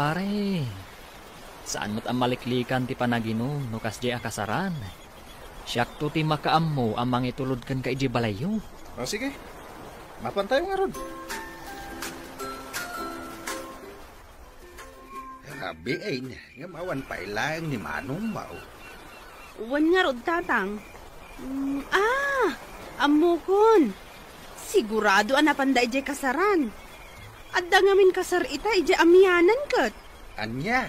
pare. Saan mo't ang maliklikan ti panaginom no kasdi akasaran? Siyak to ti makaammo ang mangitulod kan ka iji balayo. O sige, mapantayo nga ron. Grabe ay, nga mawan pa ilang ni Manong Mao. Uwan nga rod, tatang. Amukon. Sigurado anapanda ije kasaran. Adda ngamin kasar ita ije amyanan kat. Anya?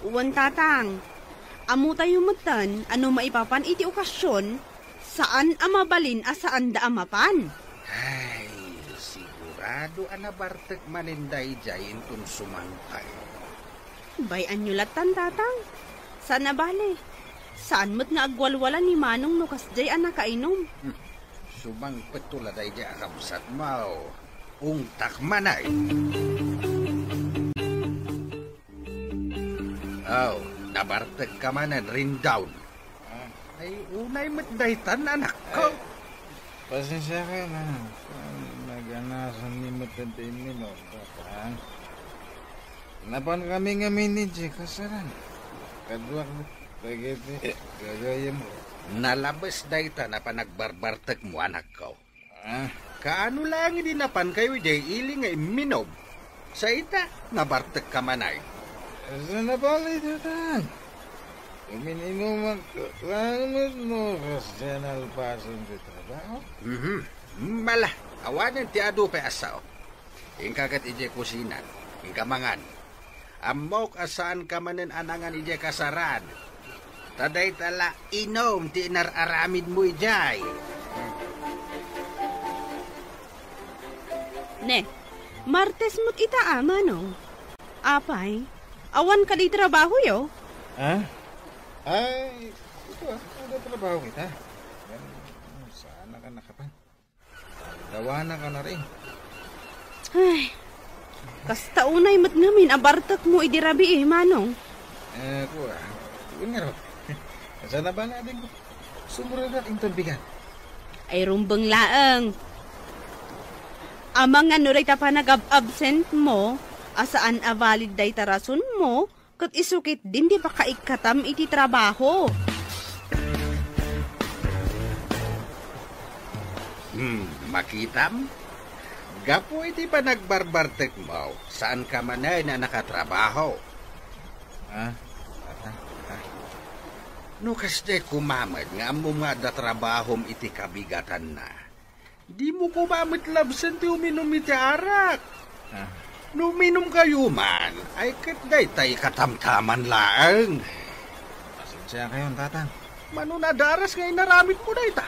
Uwan, tatang. Amu tayo matan, ano maipapan iti okasyon, saan amabalin asaan da amapan. Ay, sigurado anabartek maninday jayin tun sumangkay. Bayan nyo latan, tatang. Saan nabali? Saan mo't nga agwalwala ni Manong nukas jay anak kainom? Subang petuladay di akabsat mau. Ungtak manay. Oh, nabartek ka manan rin down. Ay, unay matdaytan anak ko. Pasensya ka na. Naganasan ni matantin ni mo. Napan kami nga minidji kasaran. Kadwak mo. Pagiti. Gagaya mo. Nalabas dayta na pa nagbarbartek mo anak ko. Kaano lang hindi napan kayo jay iling ay minob. Sa ita, nabartek ka manay. Sa napali datan. Umininuman ko. Langit mo kasi nalpasan sa trabaho. Mala, awanan ti ado pa asaw. Ingkakat ije kusinan. Ingkamangan. Amok asaan ka manen anangan ije kasaran. Taday tala inom ti inararamid mo ijay. Ne, Martes mo't ita Manong. Apay, awan ka di trabaho yo? Ay, ito ano trabaho kita? Saan ka nakapan? Dawana ka na rin. Ay, kasta unay mat ngamin, abartak mo idirabi Manong. Kuha. Yun nga ro. Saan na ba natin ko? Sumurad at inton Ay rumbang laang. Amang ano ray pa nag-absent mo, asaan avalid day tarason mo, kat isukit din di pa kaikatam iti trabaho. Makitam? Gapo iti pa nagbarbartek mo, saan ka manay na nakatrabaho? No kaste kumamad nga mo nga da trabahom iti kabigatan na. Di mo kumamit labsan ti uminom iti arak. No uminom kayo man, ay katday tay katamtaman laang. Pasensya kayo, tatang. Manunadaras ngay naramit mo na ita.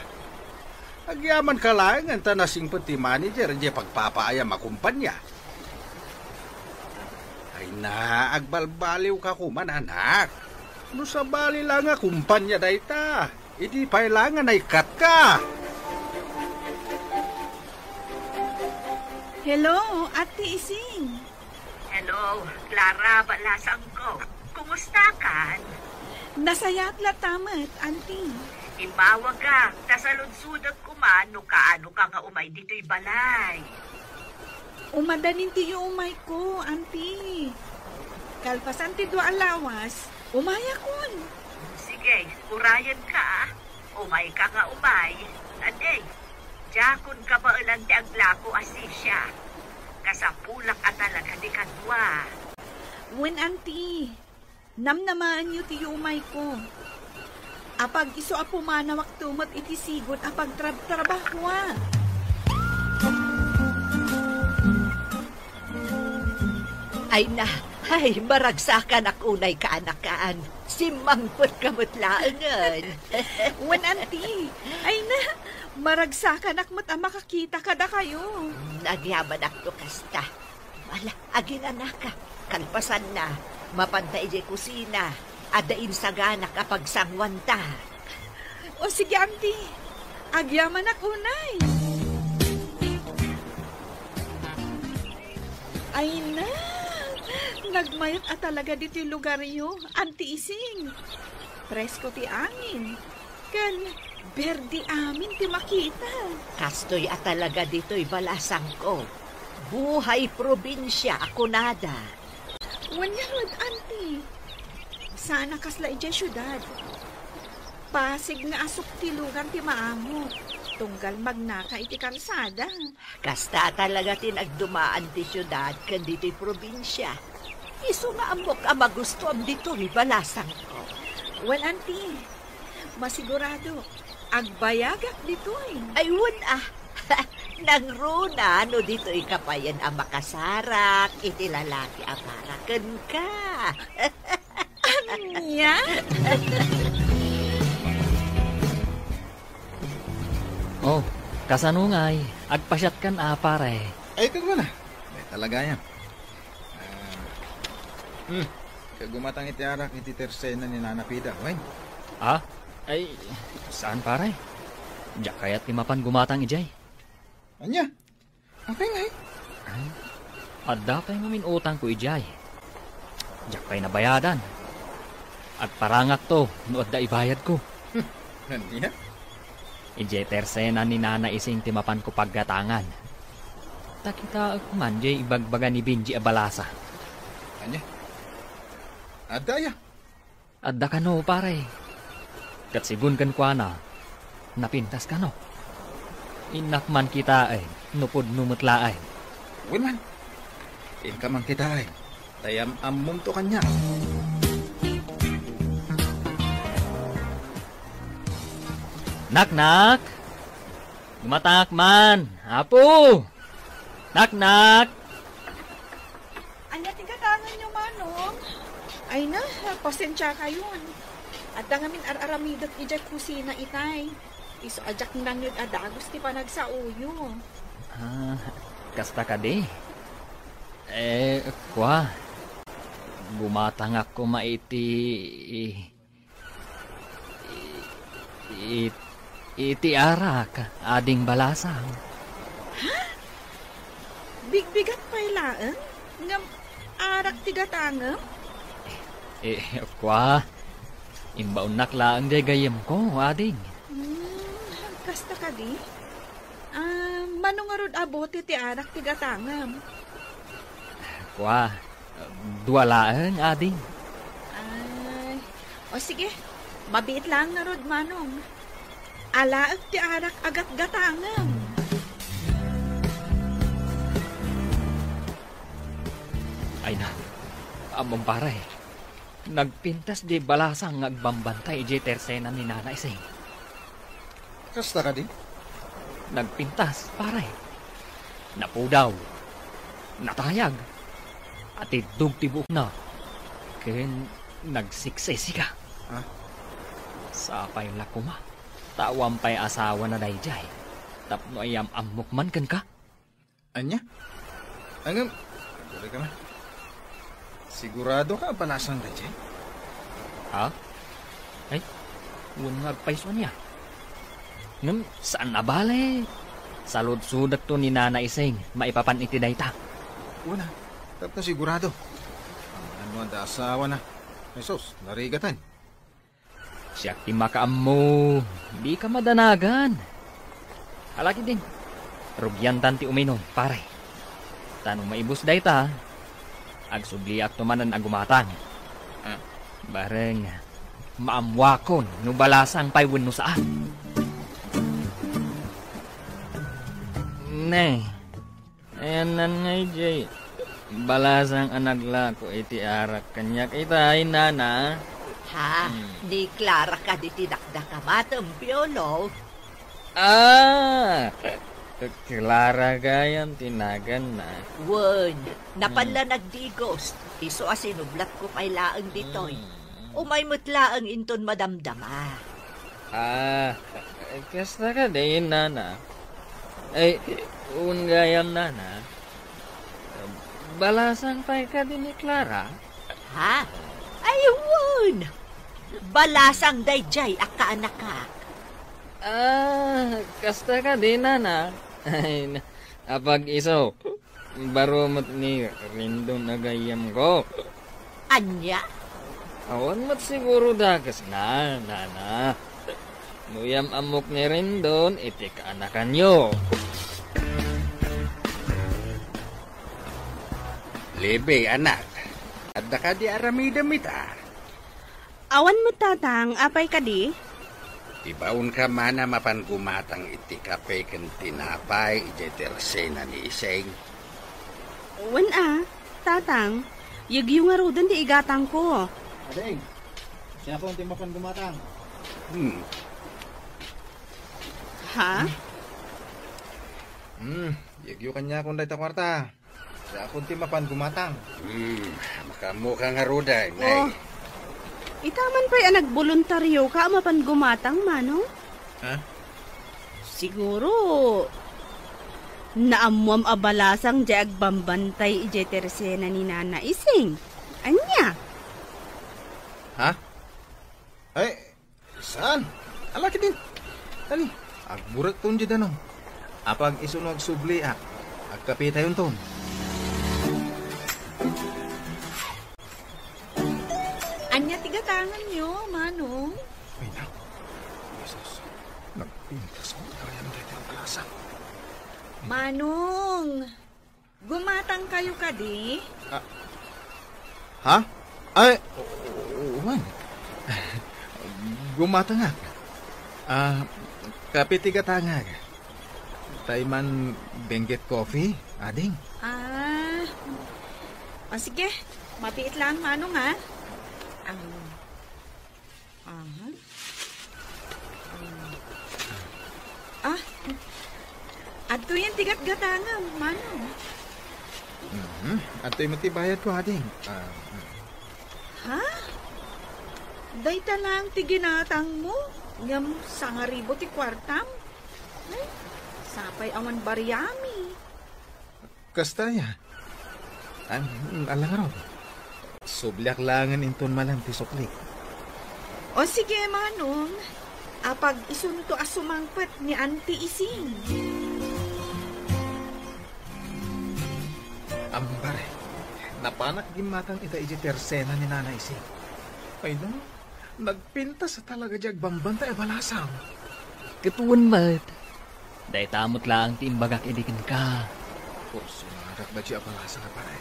Agyaman ka lang ang tanasing pati manager di pagpapaayam akumpanya. Ay na, agbalbaliw ka kuman anak. No sa bali lang nga kumpanya da ita. Idi pailangan ay kat ka. Hello, Ate Ising. Hello, Clara Balasang ko. Kumusta ka? Nasayat la tamat, Auntie. Imawag ka, tasalunsudag kuman no kaano ka nga umay dito'y balay. Umadanin ti umay ko, Auntie. Kalpasan ti dua alawas, umaya kun. Sige, urayan ka. Umay ka nga umay. Aday, jakon ka ba ilang ti aglako asisya? Kasapulak at talaga di kadwa. Wen, Auntie, namnamaan niyo ti umay ko. Apag iso apo manawak tumat iti sigot apag trabaho. Ay na, ay maragsakan akunay kaanakaan. Simangpot kamutlaangan. Wen, Auntie, ay na, maragsakan akmat ang makakita kada kayo. Nagyaman ako kasta. Wala, aging anaka. Kalpasan na, mapantay di kusina. Adain sa ganak kapag sangwanta. O sige, Auntie, agyaman ako unay. Ay na, nagmayot at talaga dito yung lugar yo, Auntie Ising. Presko ti angin. Kan, berdi amin ti makita. Kastoy at talaga dito'y balasang ko. Buhay probinsya ako nada. Wanya rod, auntie. Sana kasla ijay syudad. Pasig nga asok ti lugar ti maamo. Tunggal magnaka iti kalsada. Kasta talaga tinagdumaan ti syudad kan dito'y probinsya. Iso nga amok ang magusto am dito ni balasang ko. Well, auntie, masigurado, agbayagak dito eh. Ayun nang runa, no dito'y kapayan ang makasarak, iti lalaki ang marakan ka. Anya? Oh, kasanungay. Agpasyat kan pare. Ay, kag mo na. Ay, talaga yan. Kag gumatang iti arak iti tersena ni Nana Pida. Wait. Ay, saan pare? Diyak kaya't limapan gumatang ijay. Anya? Okay nga eh. Adda kay ngamin utang ko ijay. Diyak kay nabayadan. Agparangak to, no adda ibayad ko. Nandiya? Ijay tersena ni Nana Ising timapan ko paggatangan. Takita ako man, jay ibagbaga ni Benji abalasa. Anya? Adaya? Adda ka no, pare. Katsigun kan kwa na, napintas ka no. Inakman kita ay, nupod numutla ay. Well man, ka man kita ay. Tayam amum to kanya. Nak! Gumatak man! Apo! Nak! Anya tigatangan nyo, Manong? Ay na, pasensya kayon. At ngamin ar-aramidot ijay kusina itay. Iso ajak nang yun adagos ti panagsauyo. Kasta ka di. Kwa. Gumatang ako maiti... Iti arak, ading balasang. Ha? Bigbigat pa'y laan? Ngam arak tigatangam? Kwa. Imbaon naklaan di gayam ko, ading. Kasta ka di? Manungarod abote ti arak tigatangam? Kwa. Duwalaan, ading. Ay, o sige, mabiit lang na rod, Manong. Alaag ti arak agat gatangam. Ay na, among pare. Nagpintas di balasang agbambantay ije tersena ni Nana Ising. Kasta ka di? Nagpintas, pare. Napudaw. Natayag. At idug tibuk na. Ken nagsiksesi ka. Ha? Sapay lakuma. Tawang pa'y asawa na dayjay. Tapno ayam amok man kan ka. Anya? Angam, dali ka man. Sigurado ka balasang dayjay? Ha? Ay, huwag nga agpaiso niya. Ngam, saan na bale? Salud-sudak to ni Nana Ising, maipapan iti dayta. Wala, tapos sigurado. Ano ang asawa na? Jesus, narigatan. Siya ti makaammo, di ka madanagan. Halaki din, rugyantan ti uminom, pare. Tanong maibus dayta, agsubliak tumanan agumatang. Bareng, maamwakon, nubalasang paywan no saan. Ne, ayan nga jay. Balasang anagla ko iti arak kanyak itay nana. Ha? Di Clara ka di tinakda ka matang piolo. Clara gayan tinagan na. Wen, napala nagdigos. Iso asinublat ko pa'y laang ditoy. Umay mutlaang inton madamdama. Kasta ka din nana. Ay, gayam nana. Balasang pa'y ka din ni Clara? Ha? Ayun! Balasang dayjay akaanak ka. Kasta ka din, nana. Ay, apag iso, barumot ni Rindon na gayam ko. Anya? Awan mat siguro dagas na, nana. Nuyam amok ni Rindon, iti kaanakan nyo. Lebe, anak. Adda ka di Aramida mita. Awan mo tatang, apay ka di? Ibaon ka mana mapan gumatang iti kape ken tinapay iti tersena ni Iseng. Wan tatang, yagyo nga rodan di igatang ko. Ading, siya ko ang timapan gumatang. Ha? Yagyo kanya akong dahita kwarta. Siya akong timapan gumatang. Makamukha nga roday, nay. Oh, itaman pa'y nagboluntaryo ka mapan gumatang, Manong? Ha? Siguro, naamuam abalasang di agbambantay ije tersena ni Nana Ising. Anya? Ha? Ay, saan? Alaki din. Dali, agburak ton di danong. Apag isunog subli agkapi tayon ton. Anya tigatangan nyo, Manong? Ay na, Jesus, nagpintas ko kaya mo dito ang palasa. Manong, gumatang kayo ka di? Ha? Ay, Juan. Gumata nga. Kapitiga tangag. Taiman Benguet Coffee, ading. Sige, mapiit lang, Manong, ha? Ato yan tigat gatangan, Manong. At tayo matibayad ko, ading. Ha? Dayta lang tiginatang mo? Ngam sangaribo ti kwartam? Ay, sapay awan baryami. Kastaya. Alang ron. Sublyak langan inton malang ti sukli. O sige, Manong. Apag isunto asumangpet ni Auntie Ising. Ambare. Napanak gimatang ita iji tersena ni Nana Ising. Ay no, nagpinta sa talaga jag bambanta e balasang. Katuan mat. Day tamot lang ti imbagak idikin ka. Kurso na ba di balasang na pare?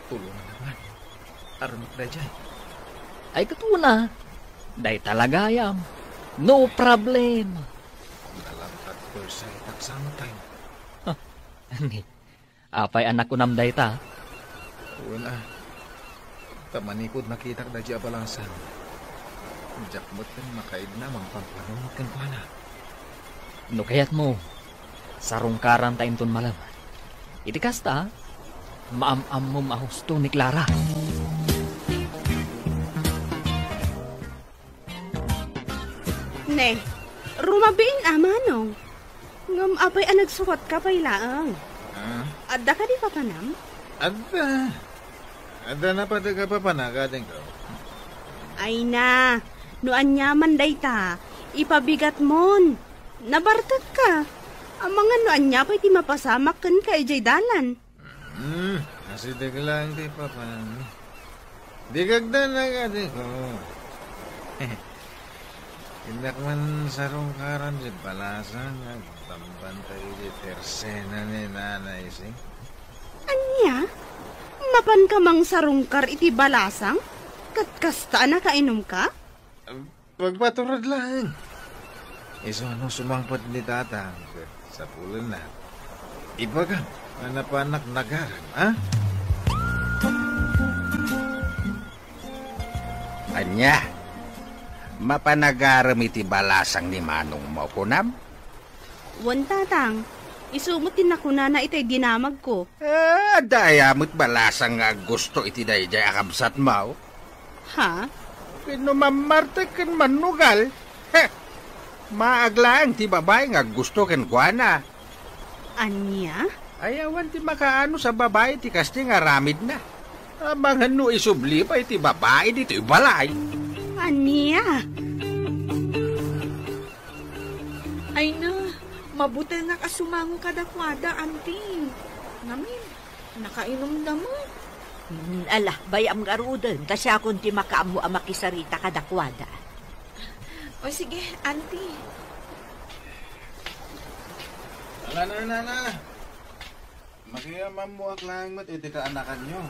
Tulungan naman. Aramik na dyan. Ay katuan na. Day talaga yam. No problem. Nalangkat ko sa itak sometime. Apay anak ko namday ta. Wala. Tamanikod nakita na di abalasan. Jakmot kan makaid na pampapanunod kan pana. No kayat mo. Sarungkaran ta inton malam. Iti kasta. Maam-am mo mahusto ni Clara. Ne, rumabiin Manong. Ngam apay nagsukat ka pay laang. Adda ka di papanam? Adda na pa daga pa panagating ko. Ay na, noan nyaman dayta, ipabigat mon. Nabartag ka. Ang mga noan nya pa'y ti mapasamak kan ka ijay dalan. Asidag lang di pa panam. Digagda na gating ko. Indak man sarong karan di balasan nagtambantay di tersena ni Nana Ising. Anya? Mapan ka mang sarungkar iti balasang? Katkasta na kainom ka? Pagpaturad lang. Iso ano sumangpot ni tatang sa pulan na. Ibaga, anapanak nagaran, ha? Anya, mapanagaram iti balasang ni Manong mo kunam? Wan tatang, isumutin ako na itay ginamag ko. Dayamot balasang nga gusto iti dayjay akabsat mo. Ha? Pinumamarte ken manugal. Maaglaan ti babae nga gusto ken kuana. Anya? Ayawan ti makaano sa babae ti kasti nga ramid na. Abangan no isubli pa iti babae dito balay. Anya? Ay na, mabuti nga kasumango kadakwada, Auntie. Ngamin, nakainom na mo. Ala, bayam garudan, kasi akong ti makaamu ang makisarita kadakwada. O sige, Auntie. Nana. Makiamam mo ak lang mat iti kaanakan nyo.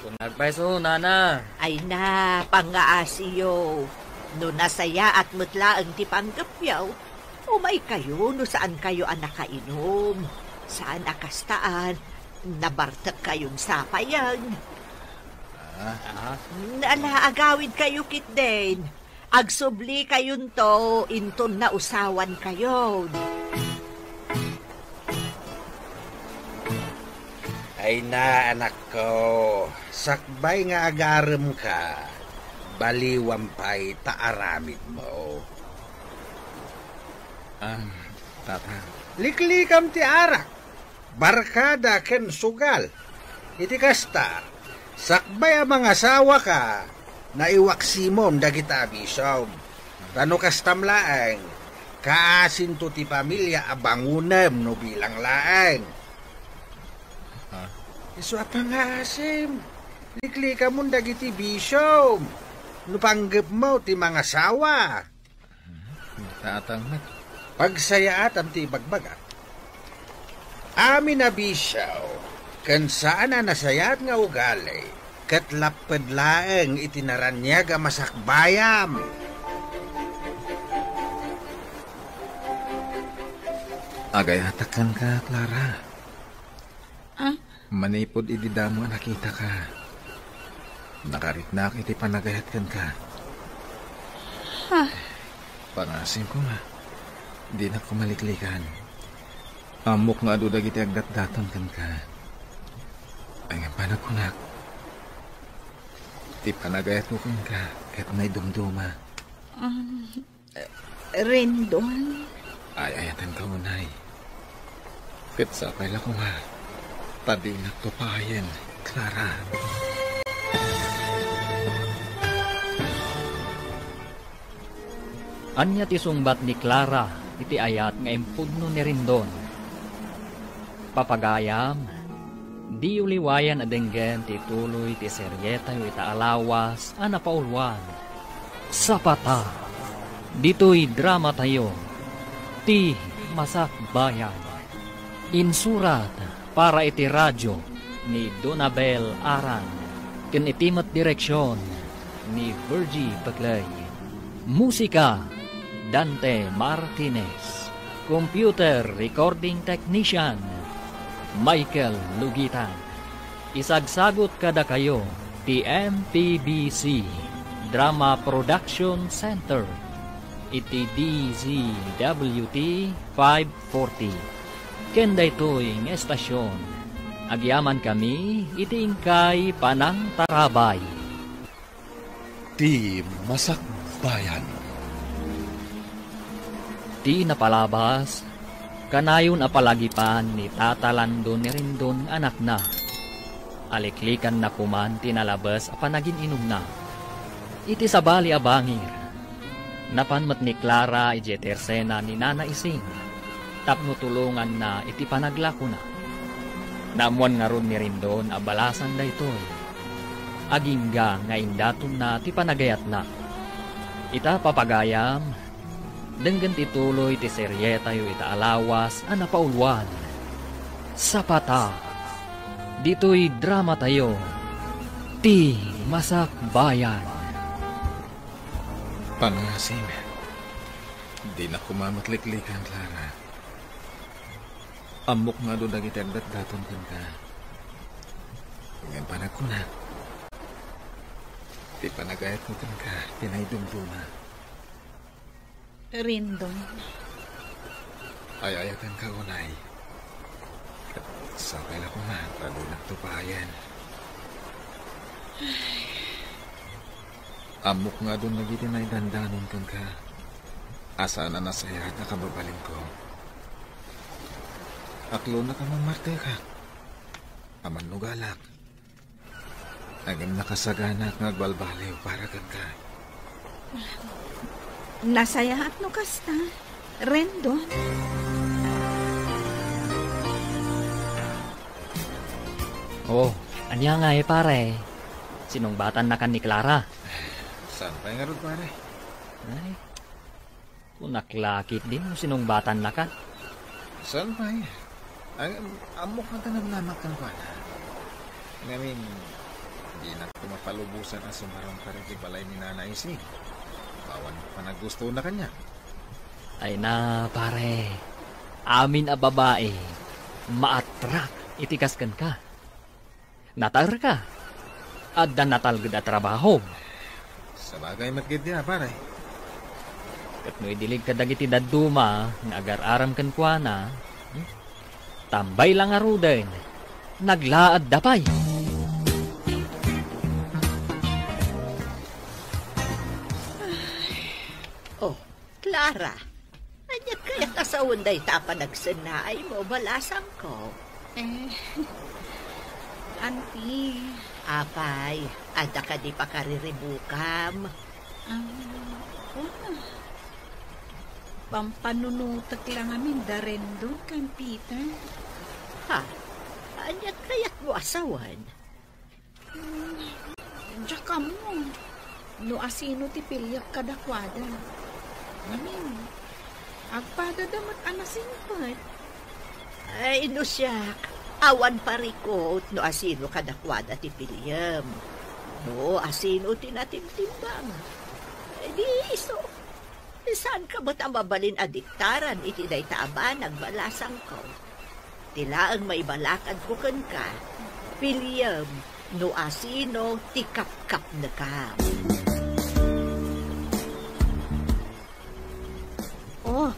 Kung nagpaiso, nana. Ay na, pangaasiyo. No nasaya at mutlaang ti panggapyaw, umay kayo no saan kayo ang nakainom. Saan akastaan, nabartak kayong sapayan. Nalaagawid kayo kit din. Agsubli kayon to, inton na usawan kayo. Ay na, anak ko. Sakbay nga agarem ka. Baliwampay taaramid mo. Tata. Liklikam ti arak. Barkada ken sugal. Iti kasta. Sakbay ang mga asawa ka. Naiwaksimom dagita abisom. Tano kastam laeng. Kaasin to ti pamilya abangunem no bilang laeng. Isu apa nga asim? Liklika mo dagiti bisom. Nupanggap mo ti mga sawa. Tatang na. Pagsayaatan ti bagbaga. Amin na bisaw. Kan saan na nasayat nga ugali. Katlapad laeng itinaranyag masakbayam. Agayatakan ka, Clara. Manipod ididamo nakita ka. Nakaritnak iti panagayatkan ka. Pangasim ko nga. Di na kumaliklikan. Amok nga adudag iti agdat-daton kan ka. Ay nga panagkunak. Ti panagayat ko kan ka. Kat may dumduma. Rendon? Ay ayatan ka unay. Kat sakay lang ko nga. Tadi nagtupayan, Clara. Anya ti sungbat ni Clara, iti ayat nga impugno ni Rendon. Papagayam, di uliwayan adenggen ti tuloy ti seryeta yu ita alawas, anapaulwan. Sapata, dito'y drama tayo, ti masakbayan. Insurat, para iti radyo ni Donabel Aran, ken itimat direksyon ni Virgie Paclay. Musika, Dante Martinez. Computer recording technician, Michael Lugitan. Isagsagot kada kayo, ti MTBC Drama Production Center, iti DZWT 540. Kenda ito'y ng estasyon. Agyaman kami, itingkay panang tarabay. Ti masakbayan. Ti napalabas, kanayon apalagipan ni Tata Lando ni Rendon anak na. Aliklikan na kuman tinalabas apanagin inom na. Iti sabali abangir. Napanmat ni Clara ijetersena ni Nana Ising. Tapno tulungan na iti panaglako na. Namuan nga ron ni Rendon abalasan da ito'y. Agingga nga indaton na ti panagayat na. Ita papagayam, denggan ti tuloy ti seryeta yu ita alawas anapaulwan. Sapata, dito'y drama tayo, ti masakbayan. Pangasim, di na kumamatliklikan, Clara. Amok nga doon naging agdat-daton kan ka. Ngayon panag ko na. Di panagayat ko kan ka, pinaydumduma. Rendon? Ay ayatan ka unay. At sakay lang ko na, lalo nagtupayan. Amok nga doon naging tinaydandanon kan ka. Asa na nasaya na kababalin ko. Aklo na ka mamarte ka. Aman nugalak. Agam nakasaganak nga agbalbaliw para kang ka. Nasayahat no kasta. Rendon? Oh, anya nga pare. Sinungbatan na kan ni Clara. Saan pa nga ron pare? Ay, kung naklakit din mo sinungbatan na kan. Saan pa Ang amok na tanam namak kang pala. Ngamin, mapalubusan ang sumarong ka rin balay ni Nana Isi. Bawan pa nagusto na kanya. Ay na, pare. Amin a babae. Maatrak itikaskan ka. Natar ka. At natalgad at trabaho. Sa bagay matgid niya, pare. Kat no'y dilig ka dagiti daduma, nga agar-aram kan kuana, tambay lang aruden, naglaad dapay. Oh, Clara, anyat kaya kasawon day tapa nagsanay mo, balasang ko. Auntie. Apay, ada ka di pa kariribukam. Pampanunutak lang amin daren doon kan Peter. Ha? Anyat kaya't mo asawan? Diyak ka mo. No asino ti pilyak kadakwada. Amin. Agpada damat anasimpat. Ay, no siyak. Awan parikot no asino kadakwada ti pilyam. No asino tinatimtimbang. Di iso. Saan ka ba't ang mabalin adiktaran iti day taaban nagbalasang ko? Tila ang maibalakad ko kan ka. Pilyam no asino ti kap-kap na ka. Oh,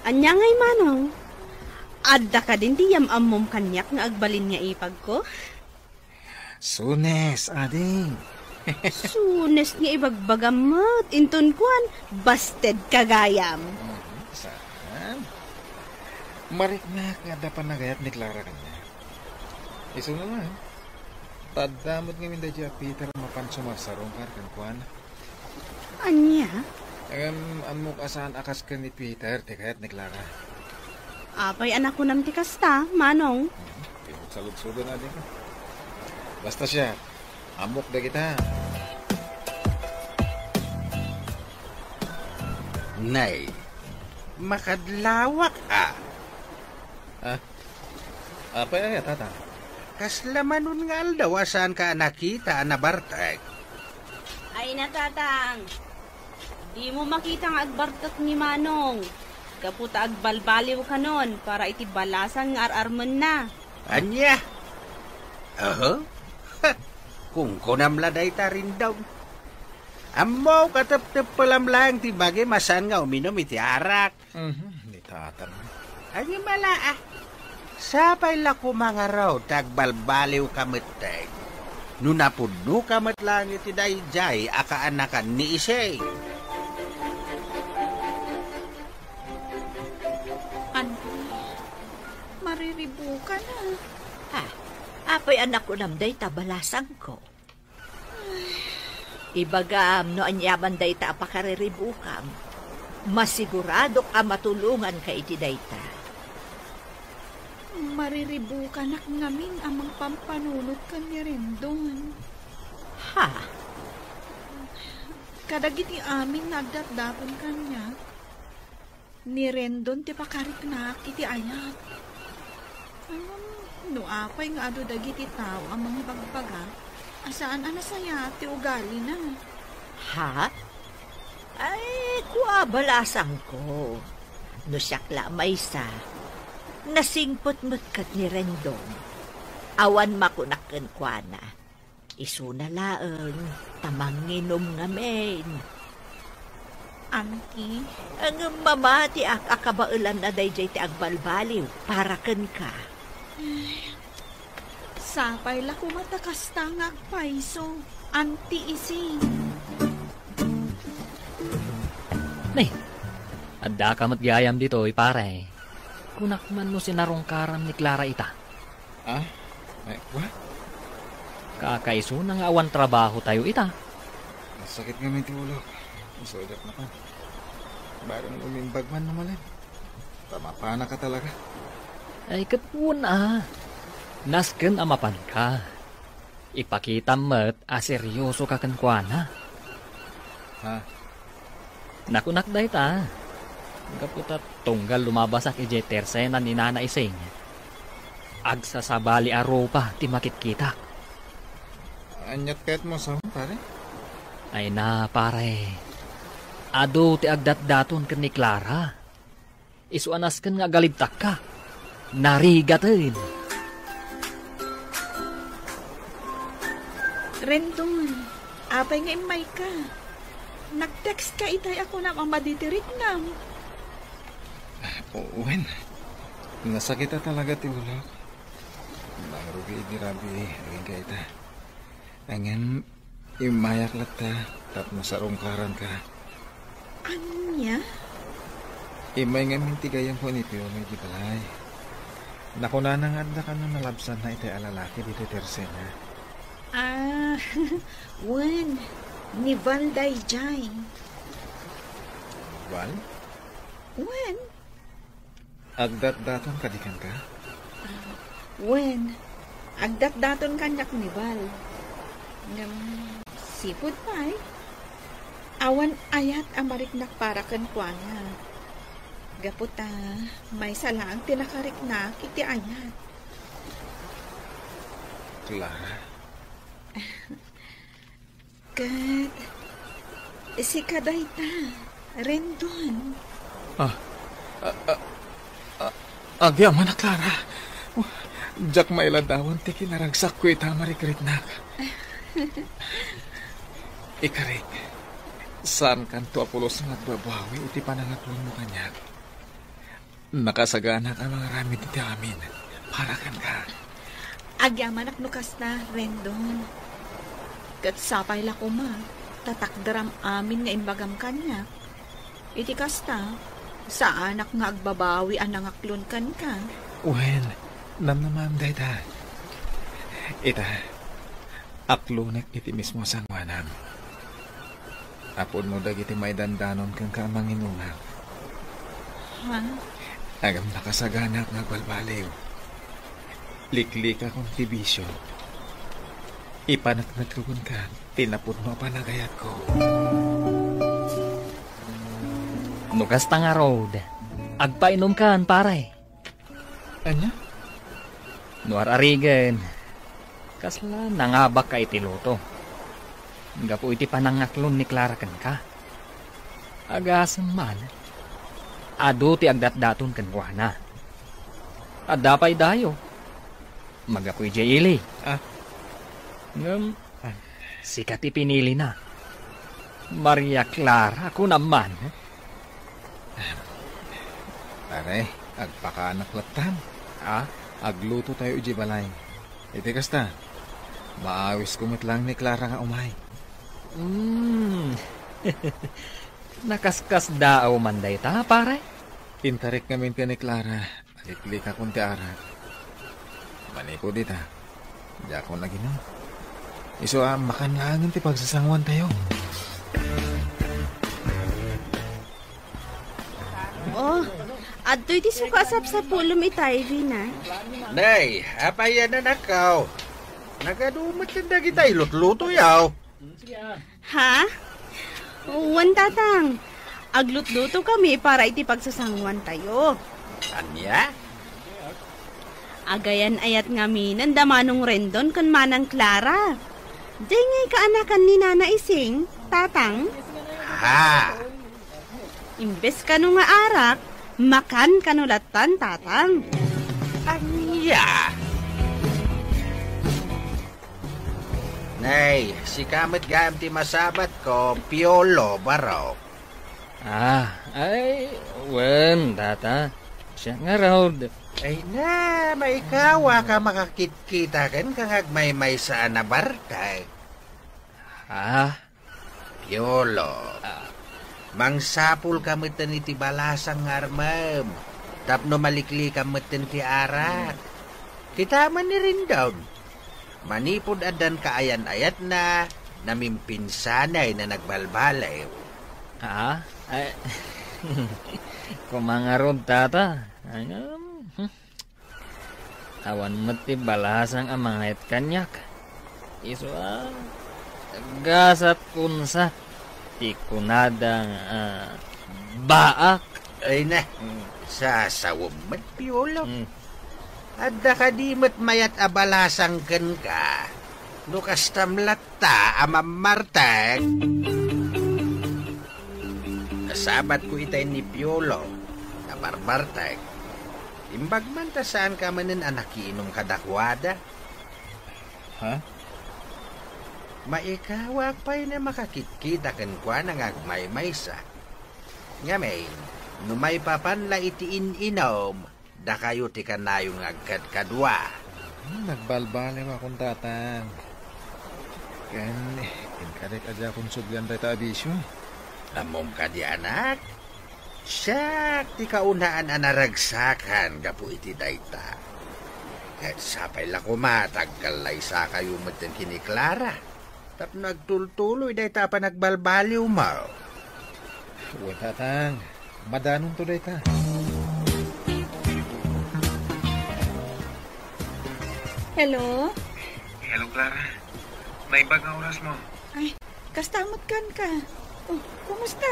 anya ngay manong. Adda ka din di amom kanyak nga agbalin nga ipag ko. Sunes, ading. Sunes nga ibagbagamot. Intun kuan, busted kagayam. Saan? Mariknak nga dapat nagayat ni Clara kanya. Iso naman. Tadamot nga minda dya Peter mapansumasarong kan kuan. Anya? Amok asahan akas ka ni Peter, tikayat ni Clara. Apay anak ko nam ti kasta, manong. Salud-sudo na din ka. Basta siya, amok na kita. Nay, makadlawak ka. Apa ya, tata? Kaslamanon nga aldaw asan ka nakita na Bartek. Ay na tatang. Di mo makita nga agbartak ni manong. Kaputa agbalbaliw ka nun para iti balasan nga ararman na. Anya? Kung kunamladay ta rin daw. Amo katap-tap palam lang ti bagay masan nga uminom iti arak. Di tatan. Anya mala Sapay la ko mga raw tagbalbaliw kamatay. Nunapudno kamat lang iti dayjay akaanakan ni Isay. Mariribu ka na. Ha? Apay anak ko namday tabalasang ko. Ibagam no anyaman day ta apakariribukam. Masigurado ka matulungan ka iti dayta. Mariribu ka nak ngamin amang pampanunot ka ni Rendon. Ha? Kadagiti amin nagdatdapon kanya. Ni Rendon ti pakarik na iti ayat. No apay nga ado dagiti tao amang bagbaga. Asaan anasaya ti ugali na. Ha? Ay, kuabalasang ko. No siyakla maysa. Nasingpot matkat ni Rendon. Awan makunakken kwa na. Isuna laeng, tamanginom ngamen. Auntie? Ang mamati akabaulan na dayjay ti agbalbaliw para ken ka. Sapay la kumatakasta nga agpaiso. Auntie isi. Nay, adda ka matgayam dito, pare. Kunak man mo sinarong karam ni Clara ita. Ah? Ay, what? Kakaiso na nga awan trabaho tayo ita. Masakit nga may tiulo. Masudap na pa. Barang umimbag man naman. Tamapana ka talaga. Ay katpun Nasken amapan ka. Ipakita mo't seryoso ka kankwana. Ha? Nakunak day ta. Kaputa tunggal lumabasak ije tersena ni Nana Ising. Agsasabali aropa ti makit kita. Anyat kahit mo sa pare? Ay na, pare. Ado ti agdat-daton ken ni Clara. Isuanas ken nga galibtak ka. Narigatin. Rendon, apay nga imay ka. Nag-text ka itay ako na ang maditirik na. Uwen, nasakita talaga ti ulak. Nangrugi di rabi, aging kaita. Angan, imayak lata, tap masarungkaran ka. Anya? Imay nga mintigayang ko ni Pio may gibalay. Nakunanang adda ka na nalabsan na itay alalaki dito tersena. Wen, ni Valday Jai. Val? Wen? Agdat-datan kadikan ka? Wen, agdat-daton kanyak ni Val. Sipod pa eh. Awan ayat ang mariknak para kankuana. Gaputa, may salang tinakariknak iti ayat. Clara? Kat, si Kadayta, Rendon. Agyaman na, Clara. Jack mailadawan ti kinaragsak ko ita marikritnak. Ikarik, saan kanto apulos nga babawi iti panangatlong mo kanyak? Nakasagana ka mga ramid iti amin. Para kan ka. Agyaman aknukas na, Rendon. Kat sapay la ko ma, tatakdaram amin nga imbagam kanya. Iti kasta, sa anak nga agbabawi ang nangaklon kan ka. Well, namnamam dayta. Ita, aklonek iti mismo sang wanam. Apod mo dagiti may dandanon kang kamanginungaw. Ha? Agam nakasaganak nga balbaliw. Liklik akong tibisyo. Ipanat-natrugon ka, tinapod mo panagayat ko. Nukas ta nga road. Agpainom kan, pare. Anya? Nuar arigen. Kasla nangabak ka iti luto. Gapo iti panangaklon ni Clara kan ka. Agasam man. Ado ti agdat-daton kan kuana. Adapay dayo. Magapoy jayili. Sikat ipinili na. Maria Clara, ako naman. Pare, agpakaanak latan. Agluto tayo uji balay. Iti kasta, maawis kumit lang ni Clara nga umay. Nakaskas daaw manday ta, pare? Intarik namin ka ni Clara. Aliklik akong ti arat. Maniko dita. Di ako naginom. Iso makanangin ti pagsasangwan tayo. Oh, adto'y di sukasap sa pulom itay, Vina. Nay, apayan na nakaw. Nagadumot yung dagita ilot-luto yaw. Ha? Uwan tatang. Aglut-luto kami para iti pagsasangwan tayo. Anya? Agayan ayat ngami nandamanong Rendon kan manang Clara. Dingay kaanakan ni Nana Ising, tatang. Ha? Imbes kanu nga arak, makan kanulatan, tatang. Anya? Nay, si kamit gam ti masabat ko, piolo baraw. Ay, wen, tata. Siya nga road. Ay na, may kawa ka makakit-kita kan kang may saan na barkay. Piolo. Mangsapul kamitan iti balasang ngarmam. Tapno malikli kamitan ti arak. Kita man ni rin daw. Manipod adan kaayan-ayat na namimpinsanay na nagbalbalay. Ay, kumangarod tata. Awan mati balasang amangayat kanyak. Iso gasat kunsa. Ikunadang baak. Ay na, sasawam mat piolo. Adda ka di mat mayat abalasang kan ka. Lukas tamlatta, amam Martek. Kasabat ko itay ni Piolo, na Martek. Imbag man ta saan ka manin anak iinom kadakwada. Ha? Maikawag pa'y na makakikita kan kwa nang agmay-maysa. Ngayon, numay papanla itiin inom, da kayo ti kanayong agkadkadwa. Nagbalbaliw akong tatang. Kan, kinkarik aja akong sugyan tayo abisyo. Namom ka di anak. Siyak, ti kaunaan anaragsakan kapo iti dayta. Kahit sapay lang kumatagkalay sa kayo matin kini Clara. Tap nagtultuloy dayta pa nagbalbaliw mo. Uy, tatang. Madanong to dayta. Hello? Hello, Clara. Naibag nga oras mo. Ay, kastamot kan ka. Oh, kumusta?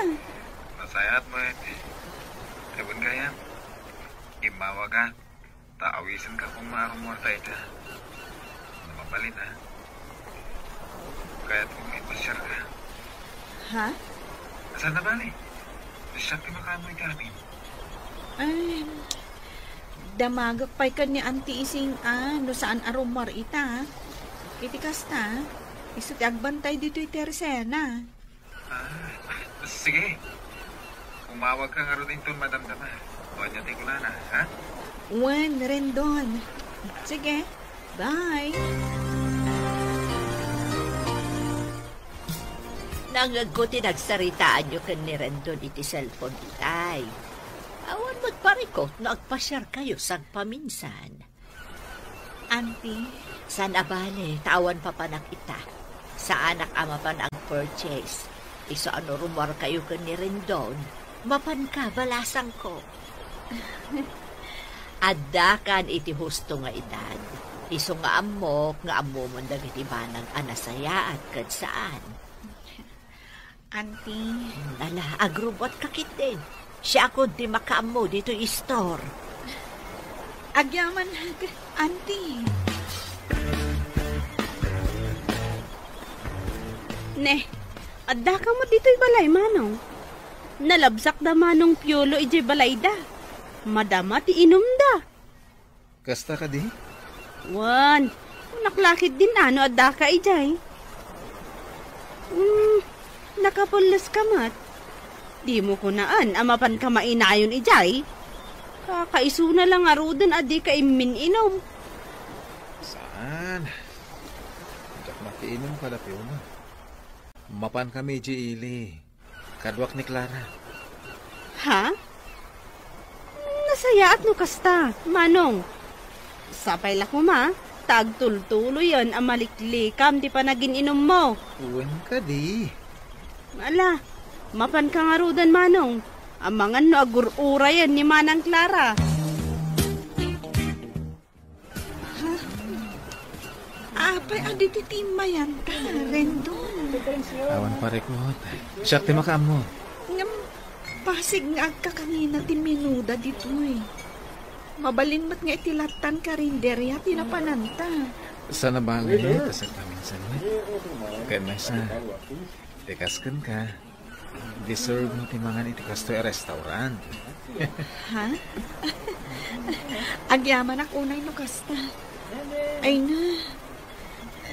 Masayat mo eh. Ewan ka yan. Imawa ka. Taawisan ka kung maarumorta ita. Namapalit ha. Kaya't kung ipasyar ka. Ha? Saan na bali? Siyak ti makamoy kami. Ay, damagak pa'y ka ni Auntie Ising no saan arumar ita. Iti kasta, iso ti agbantay dito iti Teresena. Sige. Umawag ka nga rin ito, Madam Dama. O niya ti kulana, ha? Wen, Rendon. Sige, bye. Nangag ko tinagsaritaan nyo kan ni Rendon iti cellphone itay. Awan magparikot na agpasyar kayo sang paminsan. Auntie, San abale, tawan pa panak ita. Sa anak ama pan ang purchase. Iso ano rumor kayo kan ni Rendon. Mapan ka, balasang ko. Adakan iti husto nga edad. Iso nga amok, nga amo man dagiti banang anasaya at kadsaan. Auntie. Nala, agrubot kakit din. Siya ako di makaamo dito i-store. Agyaman, Auntie. Ne, adda ka mo dito'y balay, manong. Nalabsak da manong Piolo ije balay da. Madama ti inom da. Kasta ka di? Wan, naklakit din ano adda ka ijay. Nakapulas ka mat. Di mo kunaan, amapan ka mainayon ijay. Kakaiso na lang arudan adi ka imin inom. Saan? Jak makiinom ka dapi una. Mapan kami ji ili. Kadwak ni Clara. Ha? Nasaya at no kasta, manong. Sapay lak mo ma, tagtultulo yan ang maliklikam di pa naging inom mo. Uwan ka di. Ala, mapan ka nga rudan, manong. Amangan no agurura yan ni Manang Clara. Apay, adi titimayan ka, Rendon. Awan parikot. Siyak ti makaamo. Ngam, pasig nga ka kanina ti minuda dito eh. Mabalin mat nga itilatan ka rin derya tinapananta. Sana bali, tasag paminsan mo. Kaya masa, tikaskan ka. Deserve mo timangan itikas to restaurant. Ha? Agyaman ako unay no kasta. Ay na,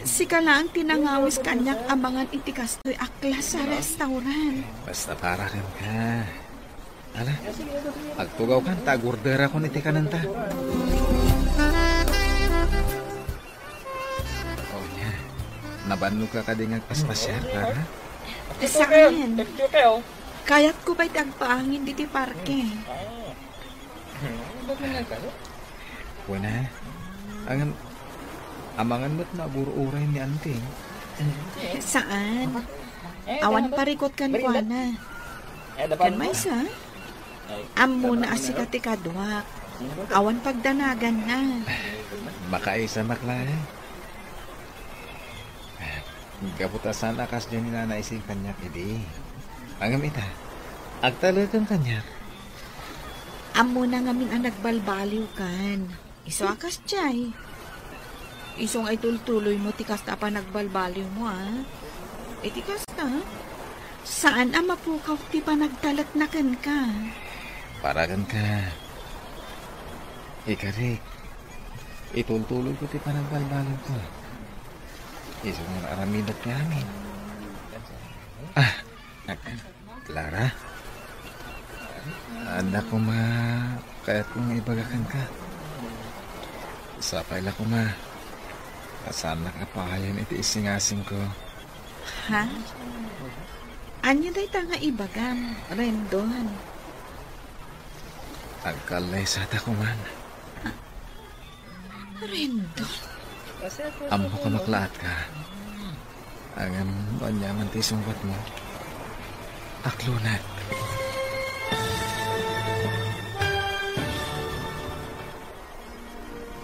si Kala ang tinangawis kanyak amangan itikas to'y aklas sa restaurant. Basta para kan ka. Ala, agtugaw kan, tagurder ako niti kananta. Oh niya, nabanlo ka kadingag paspasyar ka, ha? Saan? Kayat ko ba'y tagpaangin diti parke? Wala. Ang amangan mo't naburo-uray ni Anting. Saan? Awan parikot kan kwa na. Kan may sa? Amo na asikati kadwak. Awan pagdanagan na. Makaisa maklay. Kaputasan akas dyan nila naising kanyak idi. Angam ita, agtalagang kanyak. Amo na ngamin ang nagbalbaliw kan. Iso akas jay. Isong ay tultuloy mo, tikas na pa nagbalbaliw mo, ha? Tikas na. Saan ang mapukaw ti pa nagtalatnakan ka? Paragan ka. Ikarik. Itultuloy ko ti pa nagbalbaliw ko. Isong aramidat namin. Clara? Anda ko kaya't kong ibagakan ka. Sapay la ko Saan nakapahayan iti isingasing ko. Ha? Anya day ta nga ibagam, Rendon? Agkalay sa ta ko Rendon? Amo ka maklaat ka. Ang banyaman ti sungbat mo. Aklunat.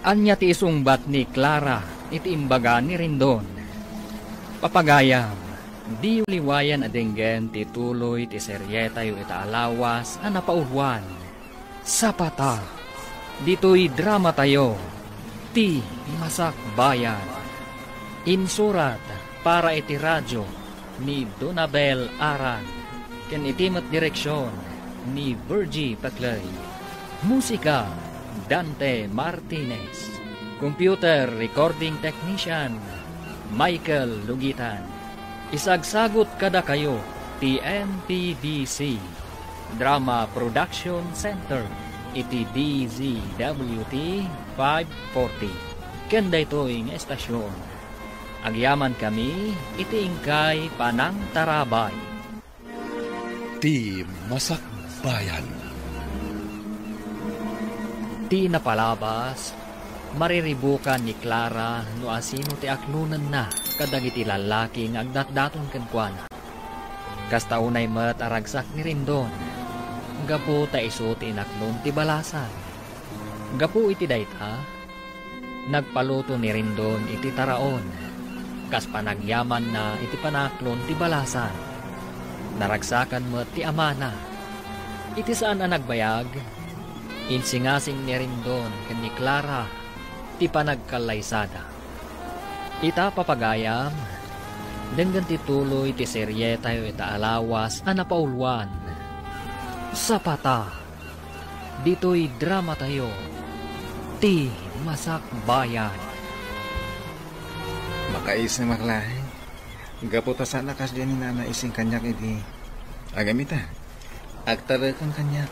Anya ti isungbat ni Clara iti imbaga ni Rendon. Papagayam, di uliwayan adenggen ti tuloy ti seryeta yu ita alawas a napauruan. Sapata, dito'y drama tayo, ti Masak Bayan. Insurat para iti radyo ni Donabel Aran, ken itimat direksyon ni Virgie Paclay. Musika, Dante Martinez. Computer Recording Technician, Michael Lugitan. Isagsagot kada kayo, TNTDC. Drama Production Center, iti DZWT 540. Kenda ito'y estasyon. Agyaman kami, iti ingkay Panang Tarabay. Ti Masak Bayan. Ti napalabas, mariribukan ni Clara no asino ti aklunan na kadagiti lalaki ng agdatdaton kenkwana. Kasta unay met aragsak ni Rendon. Gapu ta iso ti inaklon ti balasan. Gapu iti dayta, nagpaluto ni Rendon iti taraon. Kas panagyaman na iti panaklon ti balasan. Naragsakan met ti amana. Iti saan ang nagbayag? Insingasing ni Rendon ken ni Clara ti panagkalaysada. Ita papagayam, denggan ti tuloy ti seryeta yu ita alawas a napauluan. Sapata, dito'y drama tayo, ti Masak Bayan. Makais na maklahay. Gaputa sa lakas din ni nana ising kanyak iti. Agamita, agtarakan kanyak.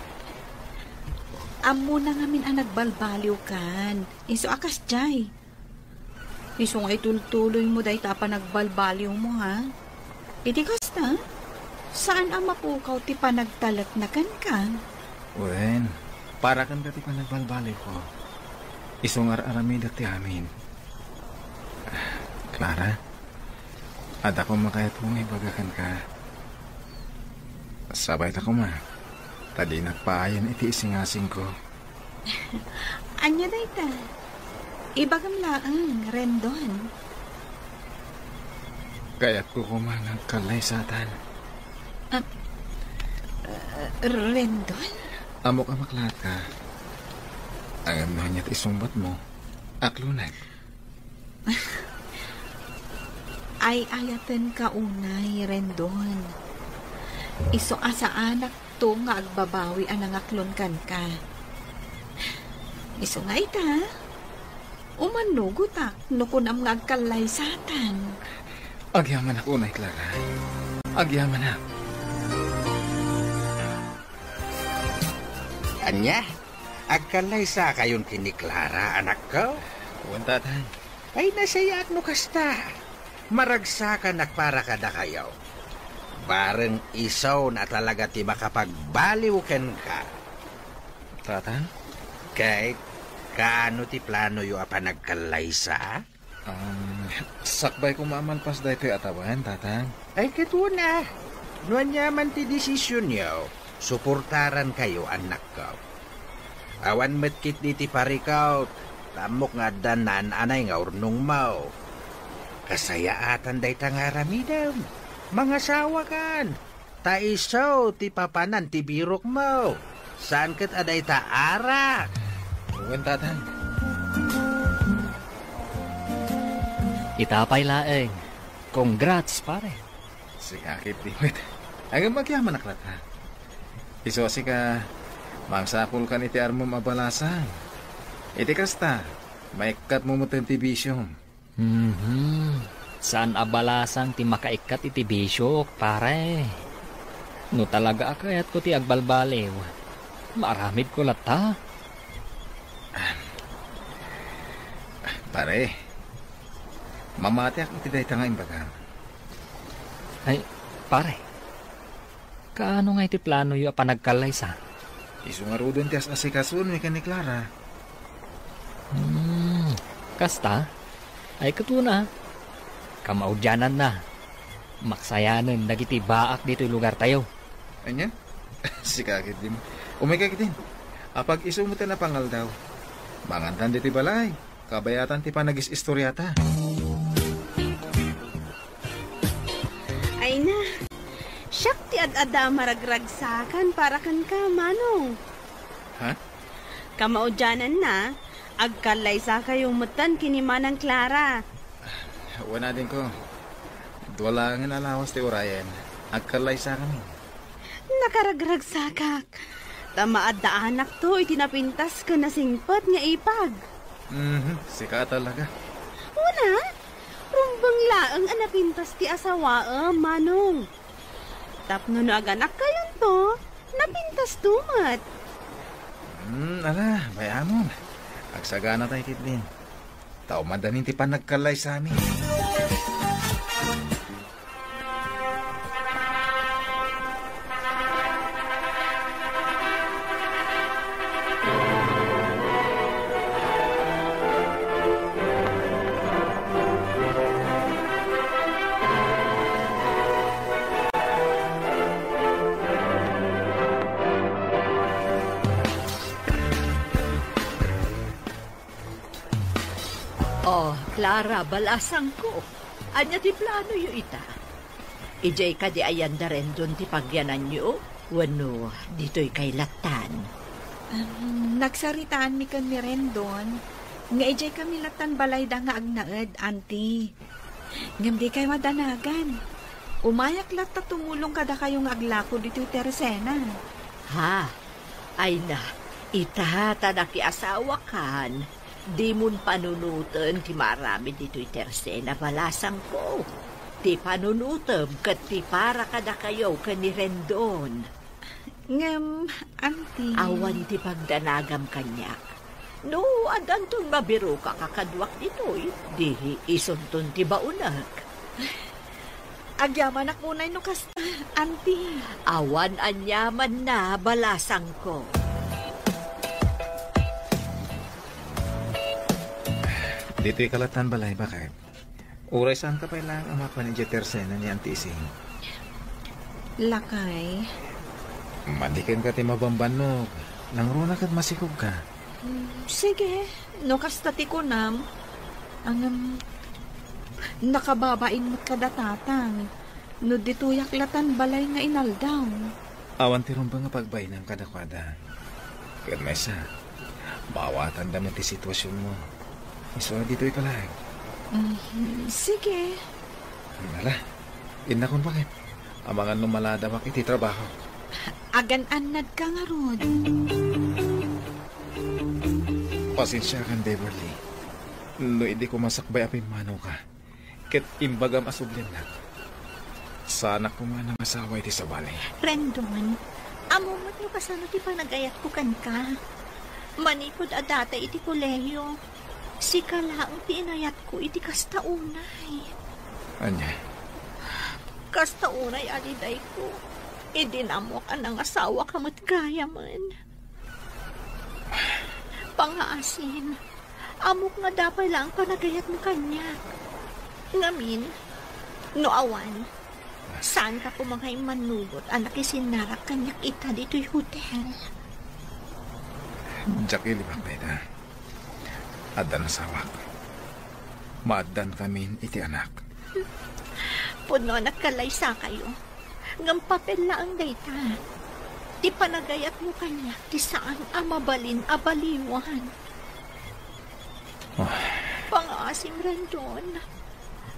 Amo na ngamin ang nagbalbaliw kan. Iso akas jay. Iso nga itultuloy mo day tapa nagbalbaliw mo, ha? Itikas na? Saan ang mapukaw ti pa nagtalat na kan ka? Wen, para kan dati pa nagbalbaliw ko. Isong aramidat ti amin. Clara, ada ko makayat mong ibagakan ka. Sabay ta ko Tadi nagpaayan iti isingasing ko. Anya day ta? Ibagam laang, Rendon. Kaya't ko kumangang kalay satan. Rendon? Amo ka maklat ka. Ang amnanyat isumbat mo. Aklunag. Ay ayatan ka unay, Rendon. Iso asa anak to nga agbabawi ang nangaklon kan ka. Iso nga ita, umanugutak no kunam nga agkalay satan. Agyaman ako na, Clara. Agyaman na. Anya, agkalay sa kayon kini Clara, anak ko? Uwantatan. Ay nasayak no kasta. Maragsakan para kada kayo. Bareng isaw na talaga ti makapagbaliw ken ka. Tatang? Kay, kaano ti plano yu apa nagkalaysa? Sakbay ko mamalpas dahi to'y atawan, tatang. Ay katuna. Nuan yaman ti desisyon yo. Suportaran kayo, anak ko. Awan metkit di ti parikaw. Lamok nga danan anay nga urnong mau. Kasayaatan dahi tangaramidam. Mga sawa kan, taisaw ti papanan ti birok mo. Saan kat aday ta arak? Uwan, tatang. Itapay laeng. Congrats, pare. Sikakit dimit. Agam magyaman aklat ha. Iso si ka, mangsapul kan iti armo mabalasan. Iti kasta, maikat mo mo tentibisyong. Saan abalasang ti makaikat iti bisyok, pare? No talaga akayat ko ti agbalbaliw. Maramid ko lata. Pare, mamati ako iti dahi tanga imbaga. Ay, pare. Kaano nga iti plano yu panagkalay sa? Iso nga rodon ti asikasun ni ni Clara. Kasta? Ay katuna. Kamaudyanan na. Maksayanan dagiti baak dito lugar tayo. Anya? Sikakit din. Umikakit din. Apag iso mo na pangal daw. Mangantan diti balay. Kabayatan ti panagis istoryata. Ay na. Siyak ti ad-ada maragragsakan para kan ka, manong. Ha? Kamaudyanan na. Agkalay sa kayong mutan kinimanang Clara. Wana din ko. Duwalangan alawas ti Orayan. Agkalay sa kami. Nakaragragsakak. Tamaad da anak to, itinapintas ka na singpat nga ipag. Sika talaga. Una, rumbang laang anapintas ti asawa, manong. Tapno na aganak kayon to, napintas tumat. Ala, bayamon. Agsagana tayo kitlin. Tao madanin ti pa nagkalay sa amin. Oh, Clara, balasang ko. Anya ti plano yu ita? Ijay ka di ayan da rin doon ti pagyanan yu? Wano, dito'y kay latan. Nagsaritaan mi kan mi rin doon. Nga ijay kami latan balay da nga agnaed, auntie. Ngam di kay madanagan. Umayak lata tumulong kada kayong aglako dito'y Teresena. Ha? Ay na, ita tanaki asawa kan. Di mun panunutan ti marami dito'y Teresena balasang ko. Ti panunutam kat ti para kada kayo kani Rendon. Ngam, auntie. Awan ti pagdanagam kanya. No, adan tong mabiro ka kakadwak dito'y. Di isunton ti baunak. Agyaman akunay no kasta, auntie. Awan anyaman na balasang ko. Dito'y kalatan balay, bakit? Uray saan ka pa ilang amak ni Teresena ni Antising? Lakay. Madikin ka ti mabambanog. Nang runa ka't masikog ka. Sige, no kasta ti kunam. Ang nakababain mo't kadatatang. No dituyak latan balay nga inaldaw. Awan ti rumba nga pagbay ng kadakwada. Kaya may sa, mawatan daman ti sitwasyon mo. Iso dito'y kalag. Sige. Wala. Inakon bakit? Amangan numalada bakit iti trabaho. Agan-anad ka nga rod. Pasensya kan, Beverly. No, hindi ko masakbay apin mano ka. Ket imbagam asublin na. Sana ko man ang asawa iti sa balay. Rendon, amo mo't yung kasano ti panagayat ko kan ka. Manikod adata iti kolehiyo. Si kalaang ti inayat ko iti kastaunay. Anya? Kastaunay aliday ko. Idinamok ang asawa kamot kaya man. Pangaasin, amok nga dapat lang panagayat mo kanya. Ngamin, no awan, saan ka pumangay manugot anak isinarak kanyak ita dito'y hotel? Jackie, libak na ita. Adan asawak. Maadan kami iti anak. Puno nagkalay sa kayo. Ngam papel na ang data. Di panagayat mo kanya, di saan amabalin abaliwan. Oh. Pangaasim Rendon.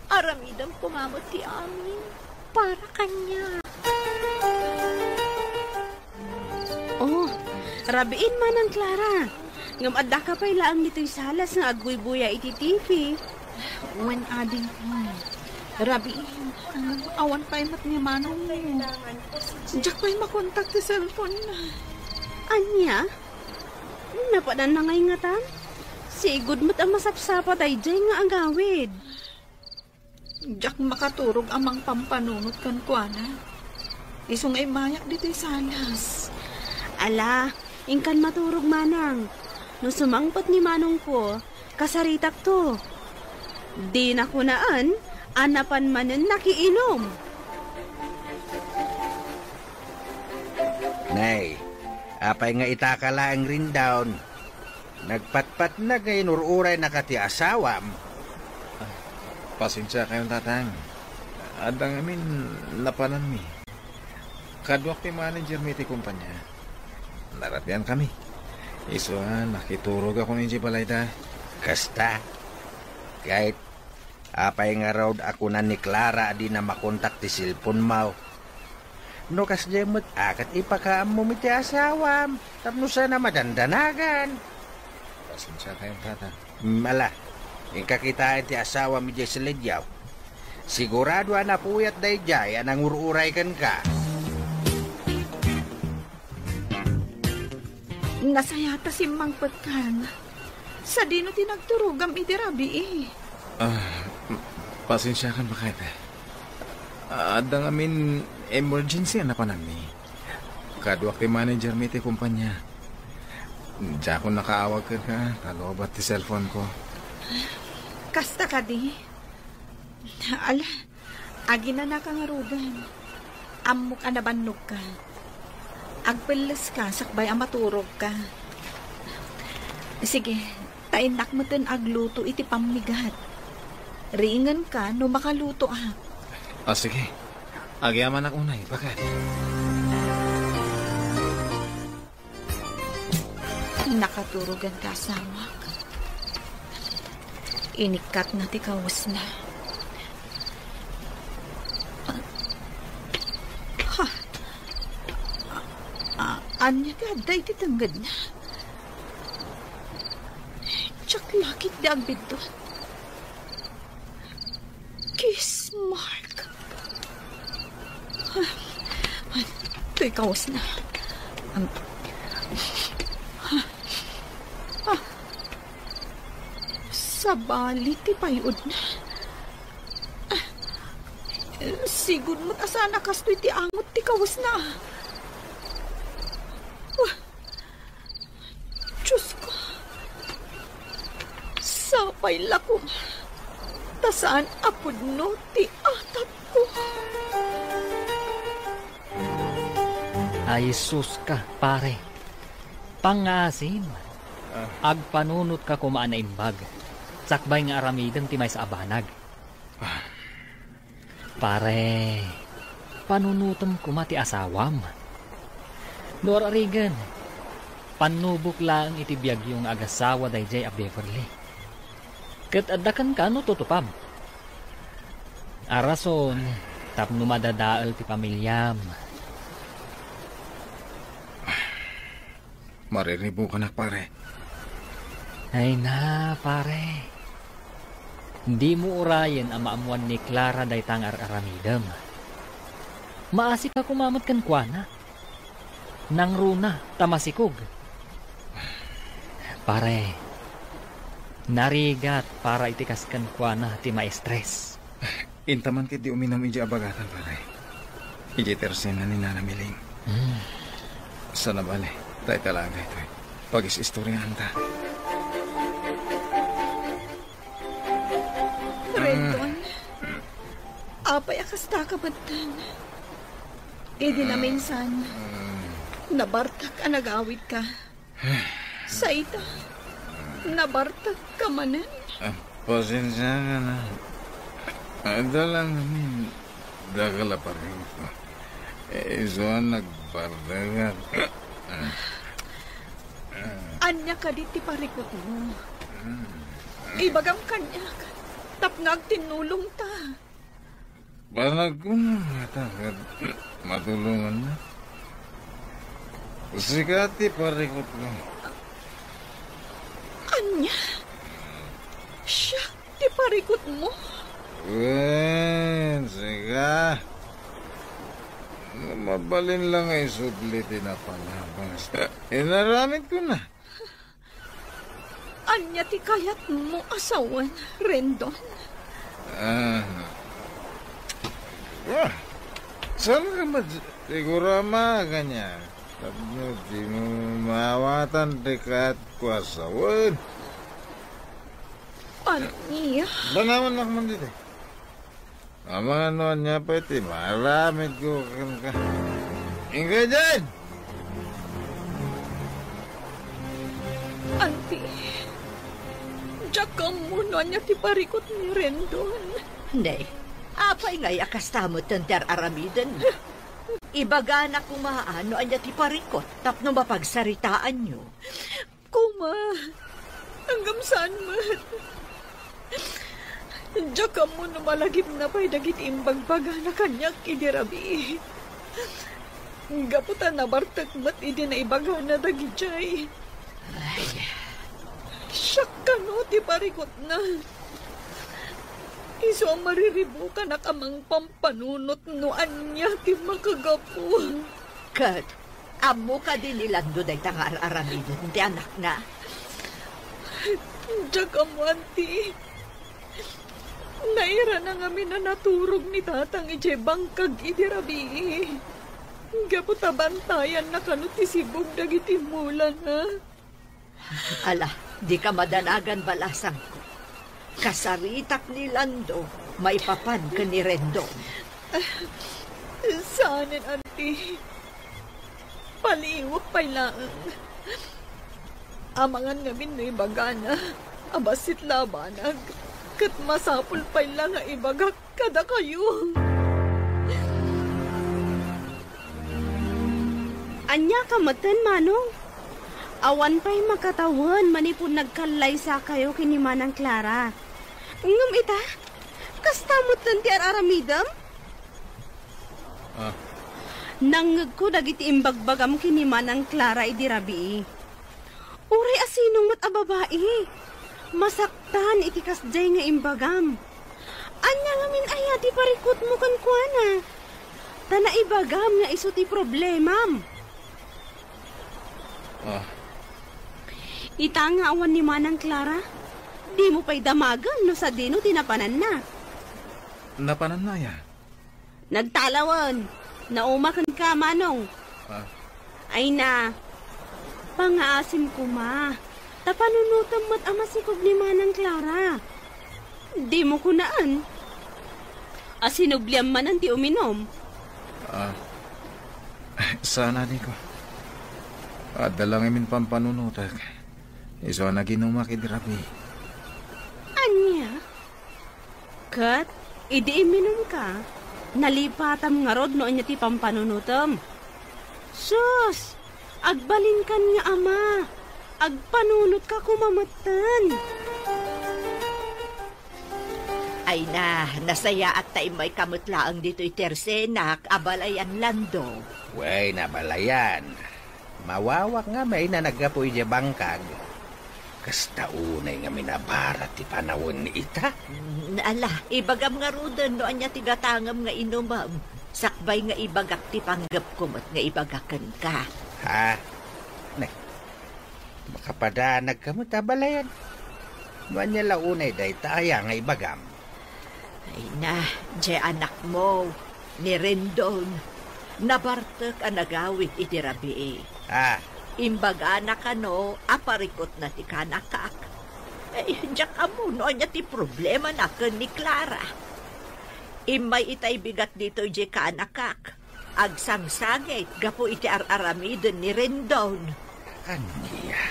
Aramidam kumamot ti amin para kanya. Oh, rabiin man ang Clara. Ngam adda ka pa'y laang nito'y salas nga agbuy-buya iti TV. When ading ko. Rabiin. Awan pa'y mat nga manong mo. Diyak pa'y makontak ti cellphone na. Anya? Napadan na ngay nga tan? Sigud mo't ang masapsapat ay dyan nga agawid. Diyak makaturog amang pampanunot kan kuana. Isong ay mayak dito'y salas. Ala, ingkan maturog manang. No sumangpot ni manong ko, kasaritak to. Di na kunaan, anapan manen nakiinom. Nay, apay nga itakala ang rindown. Nagpatpat na ngayon ururay na kati asawam. Pasensya kayong tatang. Adang amin napanan mi. Kadwak ti manager mi ti kumpanya. Naratian kami. Isuan, nakiturog ako ni Balayda. Kasta, kahit apay nga raw ako na ni Clara di na makontak ti silpon mo. No kas jemot akat ipakaam mo miti asawam. Tapno sana madandanagan. Pasensya kayong tata. Mala, ikakitaan ti asawa mi jay silidyaw. Sigurado na puyat day jay anang ururay kan ka. Nasayata si Mang Petkan. Sa dino tinagturugam iti rabi Pasensya kan ba kahit adang amin emergency na pa nami. Kadwak ti manager mi ti kumpanya. Diya ko nakaawag ka, kalobat ti cellphone ko. Kasta ka di. Ala, agi na nakangarugan. Amok anabannog ka. Agpeles ka, sakbay ang maturog ka. Sige, tainak mo tin agluto iti pamigat. Ringan ka no makaluto Sige. Agyaman ak unay, bakit? Nakaturugan ka asamak. Inikat na ti kawas na. Anya ka, day titanggad na. Tsak lakit di agbid doon. Kiss mark. Ito'y kawas na. Sa bali, ti payod na. Siguro mo't asana kasto'y ti angot ti kawas na. Diyos ko. Sapay lako. Tasaan apod no ti atap ko. Ay sus ka, pare. Pangasim. Agpanunot ka kumaan na imbag. Sakbay nga aramidang timay sa abanag. Pare, panunutom kumati asawam. Dora Regan, panubok lang itibiyag yung agasawa dayjay a Beverly. Kat adakan ka no tutupam. Arason, tapno madadaal ti pamilyam. Mariribo ka na, pare. Ay na, pare. Hindi mo urayan ang maamuan ni Clara daytang aramidam. Maasik ka kumamot kan kuana. Nang runa, tamasikog. Pare, narigat para itikas kan kuana ti ma-stress. Intaman kit di uminom iji abagatan, pare. Iji tersen na ni Nana Miling. Sana bale, tayo talaga ito. Pag-is-istoryahan ta. Rendon, apay akasta ka bantan. Di na minsan, nabartak ka, nag-awit ka. Sa ita, nabartak ka manan. Pasensya ka na. Dalang namin, dagala pa rin ko. Isuan nagbardagan. Anya ka di ti parikot mo. Ibagam kanya ka. Tapnag tinulong ta. Banag ko na matagad. Matulungan na. Sikati parikot ko. Anya? Siya, ti parikot mo? Siga. Mabalin lang ay sublitin na palabas. Inaramit ko na. Anya ti kayat mo asawan, Rendon? Saan ka ba? Siguro ganyan. Tapno, di mo mawatan dekat kuasawan. Anya? Banaman ako man dito. Ang mga noon niya pa iti, maramit ko ka. Ingay dyan! Auntie, jakam mo na niya ti parikot ni Rendon. Nay, apay ngay akastamot ng aramiden. Ibaga na kumaano anya ti parikot tapno mapagsaritaan nyo. Kuma, hanggang saan man? Jakam mo na malagip na pa'y dagit imbagbaga na kanyak idirabi. Gaputan na bartak mat idi na ibaga na dagijay. Ay, Siyak ka no, ti parikot na. Iso ang mariribukan na kamang pampanunot no anya ti makagapo. Kat, amo ka din ilando day tangar aramiden ti anak na. Jakam mo, auntie. Naira na nga na naturog ni tatang ije bangkag idirabi. Gaputa bantayan na kanot ti sibog dagiti mulan na. Ala, di ka madanagan balasang ko. Kasaritak ni Lando, may papan ka ni Rendon. Saanin, auntie? Paliwak pa'y laang. Amangan ngamin no ibagana, abasit labanag. Kat masapul pa'y lang nga ibagak kada kayo. Anya kamatan, Manong. Awan pa'y makatawan, manipon nagkalay sa kayo kini Manang Clara. Ngam ita, kastamot ng ti aramidam? Nangag ko dagiti imbagbagam kini Manang Clara idirabi. Uri asinong mat ababae. Masaktan iti kasjay nga imbagam. Anya ngamin aya ti parikot mo kan kuana. Tana ibagam nga iso ti problemam. Ita nga awan ni Manang Clara. Di mo pa'y damagan no sa dino tinapanan na. Napanan na ya? Nagtalawan. Naumakan ka, Manong. Ay na. Pangaasim ko, ma. Tapanunutam mo't amasikog ni Manang Clara. Di mo kunaan. Asinubliam man ang ti uminom. Sana di ko. Dalang imin pampanunutak. Iso na ginumakidirabi. Anya? Kat, idi iminom ka. Nalipatam nga rod no anya ti pampanunutam. Sus! Agbalin kan nga ama. Agpanunot ka kumamatan. Ay na, nasaya at taimay kamutlaang dito'y tersenak, abalayan Lando. Way nabalayan. Mawawak nga may na naggapoy di bangkag. Kasta unay nga minabarat ti panawon ni ita. Ala, ibagam nga rudan no anya tigatangam nga inumam. Sakbay nga ibagak ti panggap kumot nga ibagakan ka. Ha? Makapadanag ka mo tabalayan. Manya launay day taya nga ibagam. Ay na, di anak mo, ni Rendon. Nabartek ang nagawit itirabi. Imbaga na ka no, aparikot na ti kanakak. Ay, diyak amo no, anya ti problema na ka ni Clara. Imay itay bigat dito di kanakak. Agsangsangit, gapo iti araramidon ni Rendon. Anya?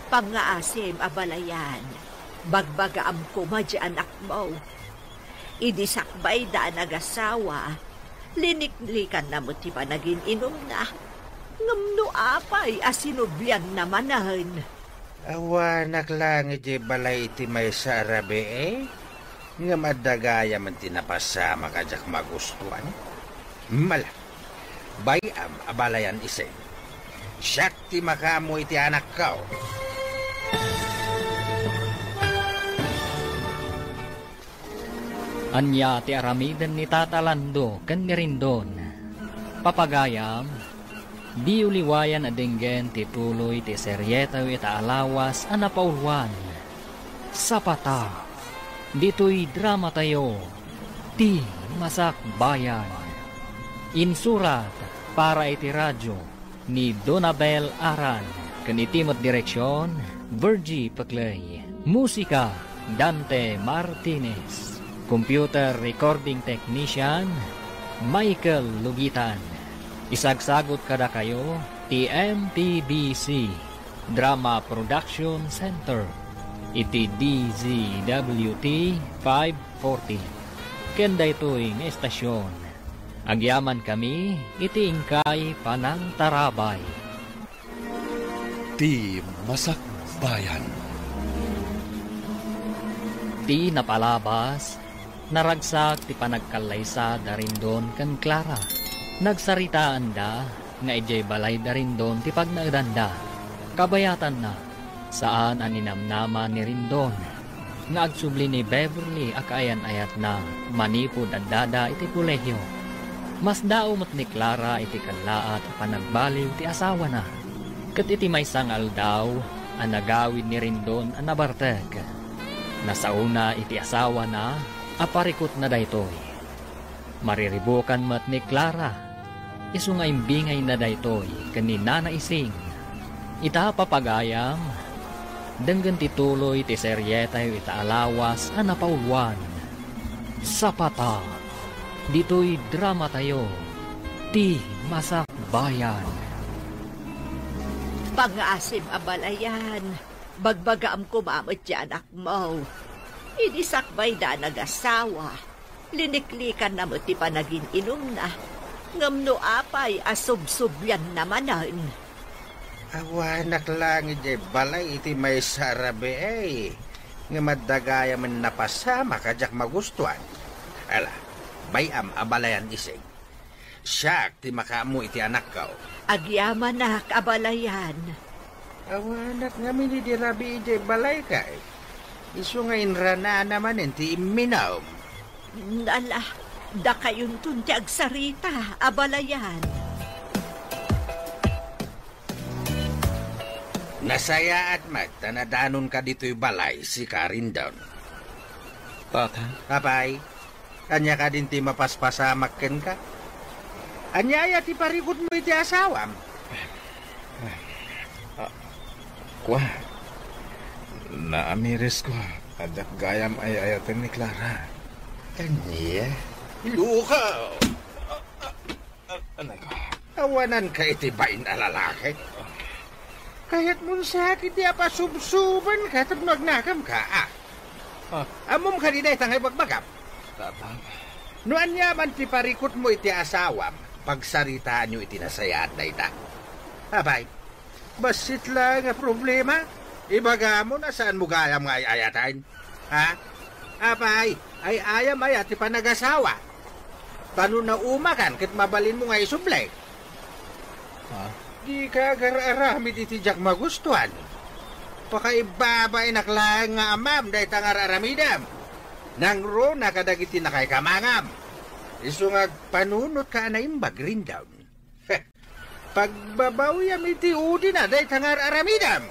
Pangaasim abalayan. Bagbaga am kuma di anak mo. Idisakbay da nagasawa. Liniklikan na mo ti panagin inom na. Ngamno apay asinubian namanahan. Awanak lang iti balay iti may sa arabi eh. Nga madagaya man tinapasama kajak magustuhan. Mala, bayam abalayan isay. Siyak ti makamo iti anak kao. Anya ti aramiden ni Tatalando ken ni Rindon. Papagayam, di uliwayan adenggen ti tuloy ti seryeta ita alawas a napaulwan. Sapata, dito'y drama tayo, ti Masak Bayan. Insurat para iti radyo ni Donabel Aran, ken itimot direksyon, Virgie Paclay. Musika, Dante Martinez. Computer Recording Technician, Michael Lugitan. Isagsagot kada kayo, TMPBC Drama Production Center. Iti DZWT 540. Kenda ito'y nga estasyon. Agyaman kami, iti ingkay Panang Tarabay. Ti Masak Bayan. Ti napalabas, naragsak ti panagkalaysa darindon kan Clara. Nagsaritaan da, nga ijay balay darindon ti pagnagdanda. Kabayatan na, saan aninamnama ni Rindon. Nga agsubli ni Beverly akayan-ayat na manipod at dada iti kolehyo. Mas daumot ni Clara iti kanlaat panagbaliw ti asawa na. Kat iti may sangal daw, ang nagawid ni Rindon ang nabarteg. Nasauna iti asawa na, aparikot na daytoy. Mariribukan mat ni Clara, isu nga imbingay na daytoy kanina na ising. Ita papagayam, denggan tituloy ti seryeta yu ita alawas a napaulwan. Sapata, dito'y drama tayo, ti Masak Bayan. Pangasim abalayan, bagbagaam kumamot yan akmaw. Inisakbay da nag-asawa, liniklikan na mo ti panagin inom na, ngamno apay asubsubyan namanan. Awanak lang iti balay iti may sarabe eh. Nga madagaya man napasama kajak magustuhan. Ala, bayam abalayan isig. Siyak ti makamu iti anak kao. Agyaman na kabalayan. Awanak nga minidirabi iti balay ka eh. Isu nga inrana naman iti iminaw. Nala, da kayon tunti agsarita, abalayan. Nasaya at mat, tanadanon ka dito'y balay si Karindon. Tata? Kapay, kanya ka din ti mapaspasamak ken ka. Anyaya ti parikot mo iti asawam. Kwa, naamiris ko. Adak gayam ay ayatin ni Clara. Kanya? Luka! Anay ko. Awanan ka iti bain na lalaki. Kaya't mong sakit di apa subsuban ka at magnakam ka, ah. Amom ka di day tangay bagbagap. Tatang. Noan yaman ti parikot mo iti asawam, pagsaritaan nyo iti nasayat na ita. Abay, basit lang nga problema. Ibaga mo na saan mo gayam nga ayatan. Ha? Abay, ay ayam ayat ti panag-asawa. Tano na umakan kit mabalin mo nga isublay. Ha? Di ka gar-aramid iti jak magustuhan. Pakaibabay naklang nga amam dahi tangar aramidam. Nang ro nakadagiti na kay kamangam. Isu nga panunot ka na imbag rin down. Pagbabawyam iti udi na dahi tangar aramidam.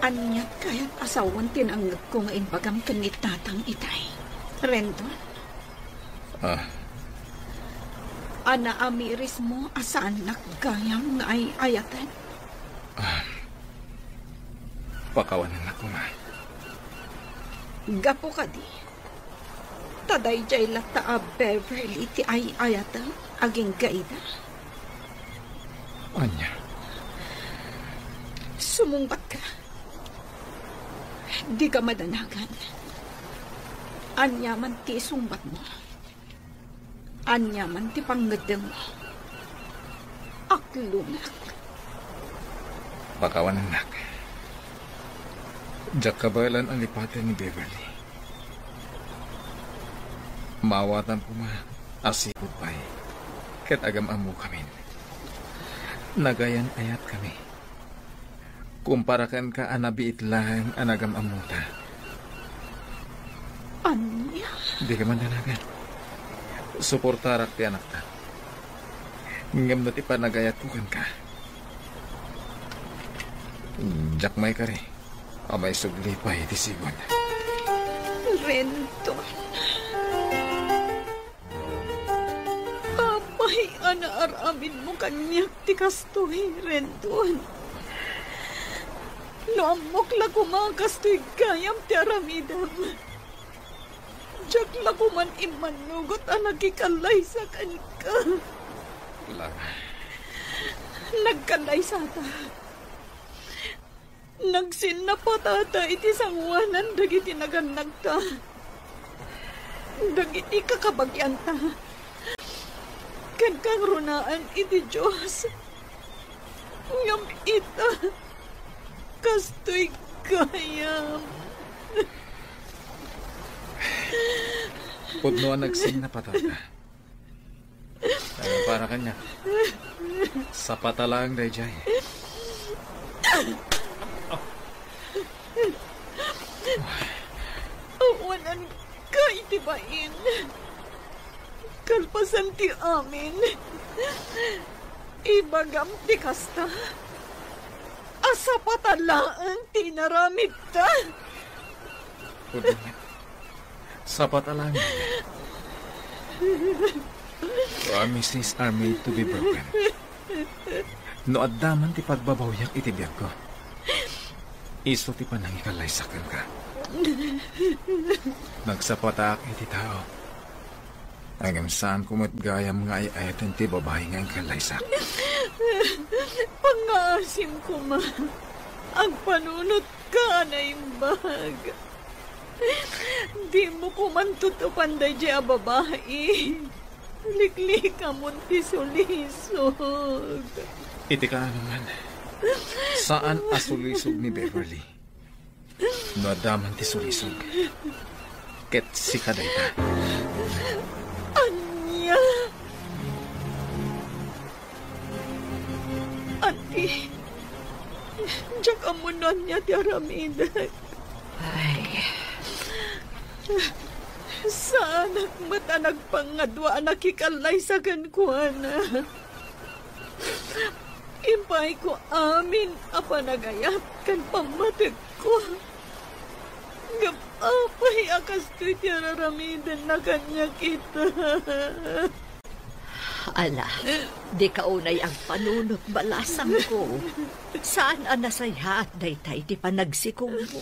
Anyat kaya't asawan tinanggap ko nga inbagam kanit tatang itay. Rendon. Ana amiris mo asaan nakgayam nga ay ayatan? Pakawanan ako na. Gapo ka di. Taday jay lata a Beverly ti ay ayatan aging gaida. Anya? Sumungbat ka. Di ka madanagan. Anya man ti sumbat mo. Anya man ti panggadang mo. Aklunak. Pakawanan nak. Jack kabalan ang lipatan ni Beverly. Maawatan po asikot pa'y kat agam amu kami. Nagayan ayat kami. Kumparakan ka anabiit lang anagam amuta. Anya? Di ka man dalagan. Suportarak ti anak ta. Ngam na ti panagayat ko kan ka. Jack may kari. Amay sugli pa iti sigon. Renton. Apay anaaramin mo kanyak ti kastoy, Renton. No amok la kumakastoy gayam ti aramidam. Jack la kuman imanugot ang nagikalay sa kanka. Lara. Nagkalay sa ta. Nagsin na pa tata iti sangwanan dagiti naganag ta. Dagiti kakabagyan ta. Kan kang runaan iti Diyos. Ngam ita. Kastoy kayam. Pudno ang nagsin na patata. Para kanya. Sa patalang dayjay. Awanan ka itibain. Kalpasan ti amin. Ibagam ti kasta. Asa patalaan ti naramid ta. Pudno nga. Sa patalang. Promises are made to be broken. No addaman ti pagbabawyak iti biyag ko. Iso ti panangikalaisakan ka. Nagsapatak iti tao. Hanggang saan kumatgayam nga ayatan ti babae nga ang kalaysak. Pangasim ko ma. Ang panunot ka na imbag. Di mo kumantutupan da di a babae. Liklik ka mo ti sulisog. Iti ka naman. Saan asulisog ni Beverly? Nadaman ti sulisog. Ket si kadayta. Anya! Ati, diyak amunan niya ti aramidak. Ay, Saan mata nagpangadwa nakikalay sa kankwana. Impay ko amin apanagayat kan pamatig ko. Gapapay akas to'y tiyararamidan na kanya kita. ala, di kaunay ang panunot balasang ko. Saan ang nasaya at daytay di panagsikong mo?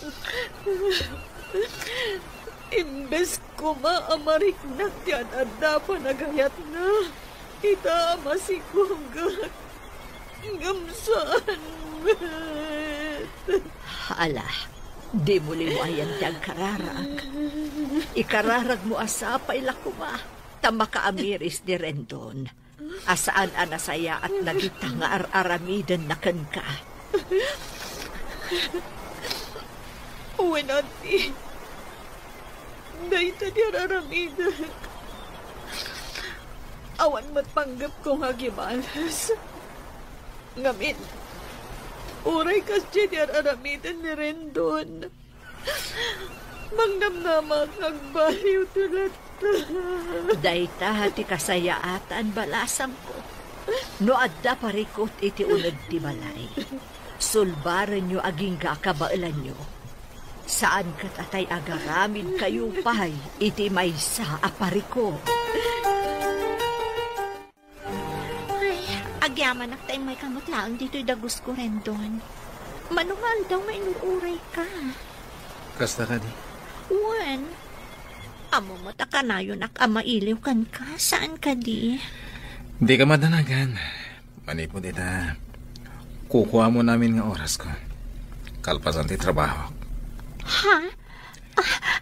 Imbes ko maamarik na tiyan at dapanagayat na. Ita masikugat. Gamsaan met. Ala, di mo liwayan tiyang kararag. Ikararag mo asapay lakuma. Tama ka amiris di Rendon. Asaan anasaya at nagitang aramidan na kan ka. Uwenati. Dahita di aramidan. Awan matpanggap kong hagimalas. Ngamit, uray kasi di aramidan ni Rendon. Mangnamnama kagbaliw tulat. Dayta hati kasayaatan balasam ko. No adda parikot iti unag ti balay. Sulbaran nyo aging kakabailan nyo. Saan kat atay agaramid kayo pay iti maysa apariko. Ay, agyaman ak tayong may kamutlaang dito'y dagus ko rin doon. Manumal daw may inuuray ka. Kasta ka di? Juan, amo mo ta ka na yun ak amailiw kan ka. Saan ka di? Di ka madanagan. Manipod ita. Kukuha mo namin nga oras ko. Kalpasan ti trabaho. Ha?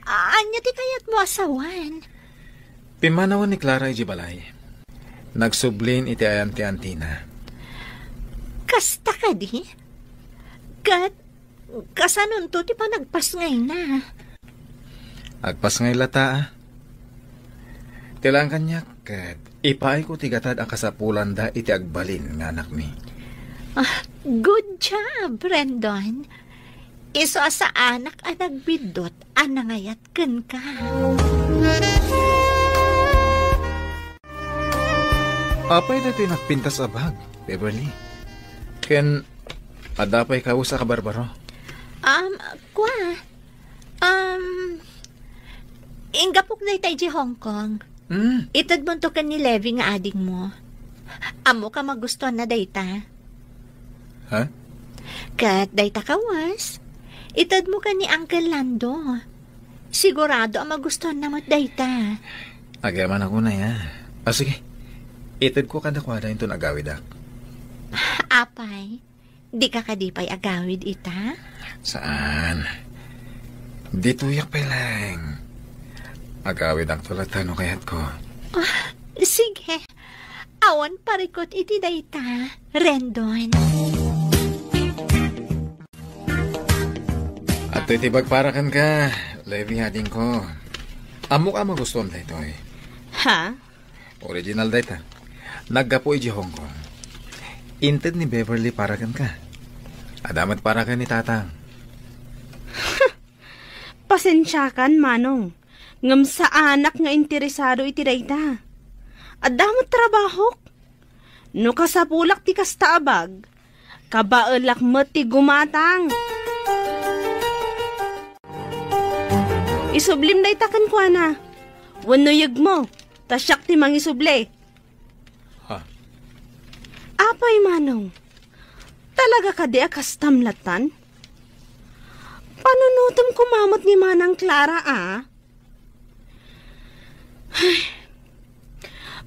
Anya ti kayat mo asawan? Pimanawan ni Clara Ijibalay. Nagsublin iti ayam ti Antina. Kasta ka di? Kat, Kasanon to, ti pa nagpasngay na. Agpasngay lata, Tilang kanya, kat ipaay ko tigatad ang kasapulan da iti agbalin nga anak mi. Good job, Brandon. Iso sa anak ang nagbidot, anangayat ken ka. Apay na ito'y nagpintas abag, Beverly. Ken, adapay ka sa kabarbaro? Ingapok na itay di Hong Kong. Itad mo to ka ni Levi nga ading mo. Amo ka magustuhan na dayta. Ha? Kat dayta kawas. Itad mo ka ni Uncle Lando. Sigurado ang magustuhan na mo dayta. Agaman ako na ya. Sige. Itad ko kadakwada yung agawid ak. Apay, di ka kadipay agawid ita? Saan? Di tuyak pa lang. Agawid ang tulatan kayat ko. Sige. Awan parikot iti dayta, Rendon. At ito'y tibagparakan ka, Levi hading ko. Amo ka magustuhan da ito eh. Ha? Original data. Naggapo iji Hong Kong. Inted ni Beverly parakan ka. Adamat parakan ni Tatang. Pasensya kan, Manong. Ngam sa anak nga interesado iti dayta. Adamot trabahok. No kasapulak ti kastaabag. Kabaelak mo ti gumatang. Isublim dayta kan kuana. Wanuyag mo. Tasyak ti mangisuble. Ha? Apay, Manong. Talaga ka di akastamlatan? Panunutom kumamot ni Manang Clara,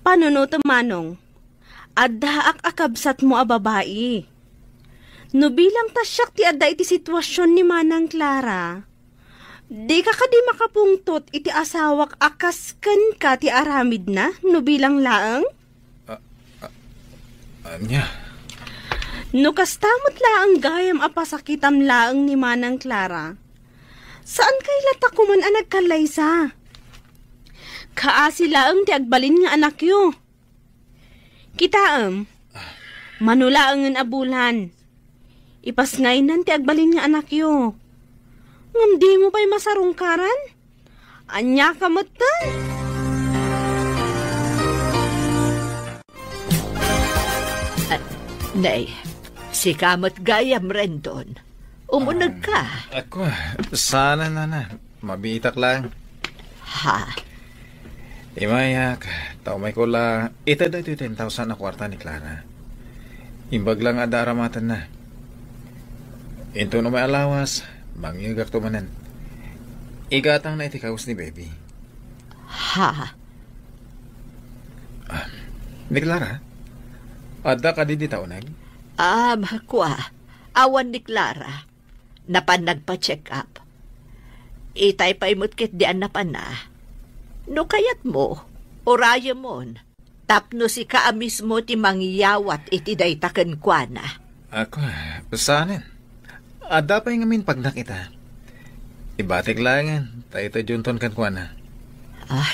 Panunutom, Manong. Addaak akabsat mo a babae. No bilang tasyak ti adda iti sitwasyon ni Manang Clara, di ka di makapungtot iti asawak akasken ka ti aramid na no bilang laeng? Anya? No kastamot laeng gayam apasakitam laeng ni Manang Clara. Saan kay latakuman ang nagkalaysa? Kaasi laeng ti agbalin nga anak yo. Kitaem, manulaengen abulan. Ipasngaynan ti agbalin nga anak yo. Ngam di mo pa'y masarungkaran? Anya ka matan? Nay, si kamot gayam, Rendon. Umunag ka. Ako, sana na. Mabitak lang. Ha? Imayak, taumay ko la, ita daw ito 10,000 na kwarta ni Clara. Imbag lang ada aramatan na. Into no may alawas, mangyagak tumanan. Igatang na itikaws ni baby. Ha? Ni Clara, ada ka di taonag? Kwa, awan ni Clara, napan nagpa-check up. Itay pa imutkit di anapan na. No kayat mo, oraya mon, tapno si kaamis mo ti mangyawat iti daytaken kwa na. Ako, saanin? Ada pa yung amin pag nakita. Ibatik langan, tayo ito junton kan kwa na.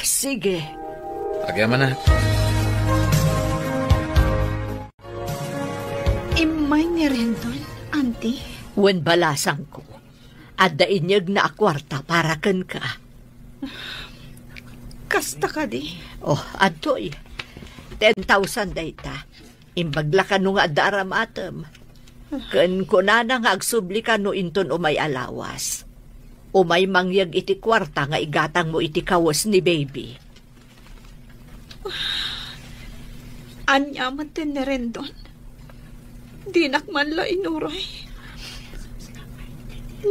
Sige. Agyaman na. Imay ni Rendon, auntie. Wen balasang ko, adda inyag na akwarta para ken ka. Kasta ka di. Adoy. 10,000 dayta. Imbagla ka nung adaram atem. Ken kunana nga agsubli ka no inton umay alawas. Umay mangyag iti kwarta nga igatang mo iti kawas ni baby. Anyaman din ni Rendon. Di nakman la inuray.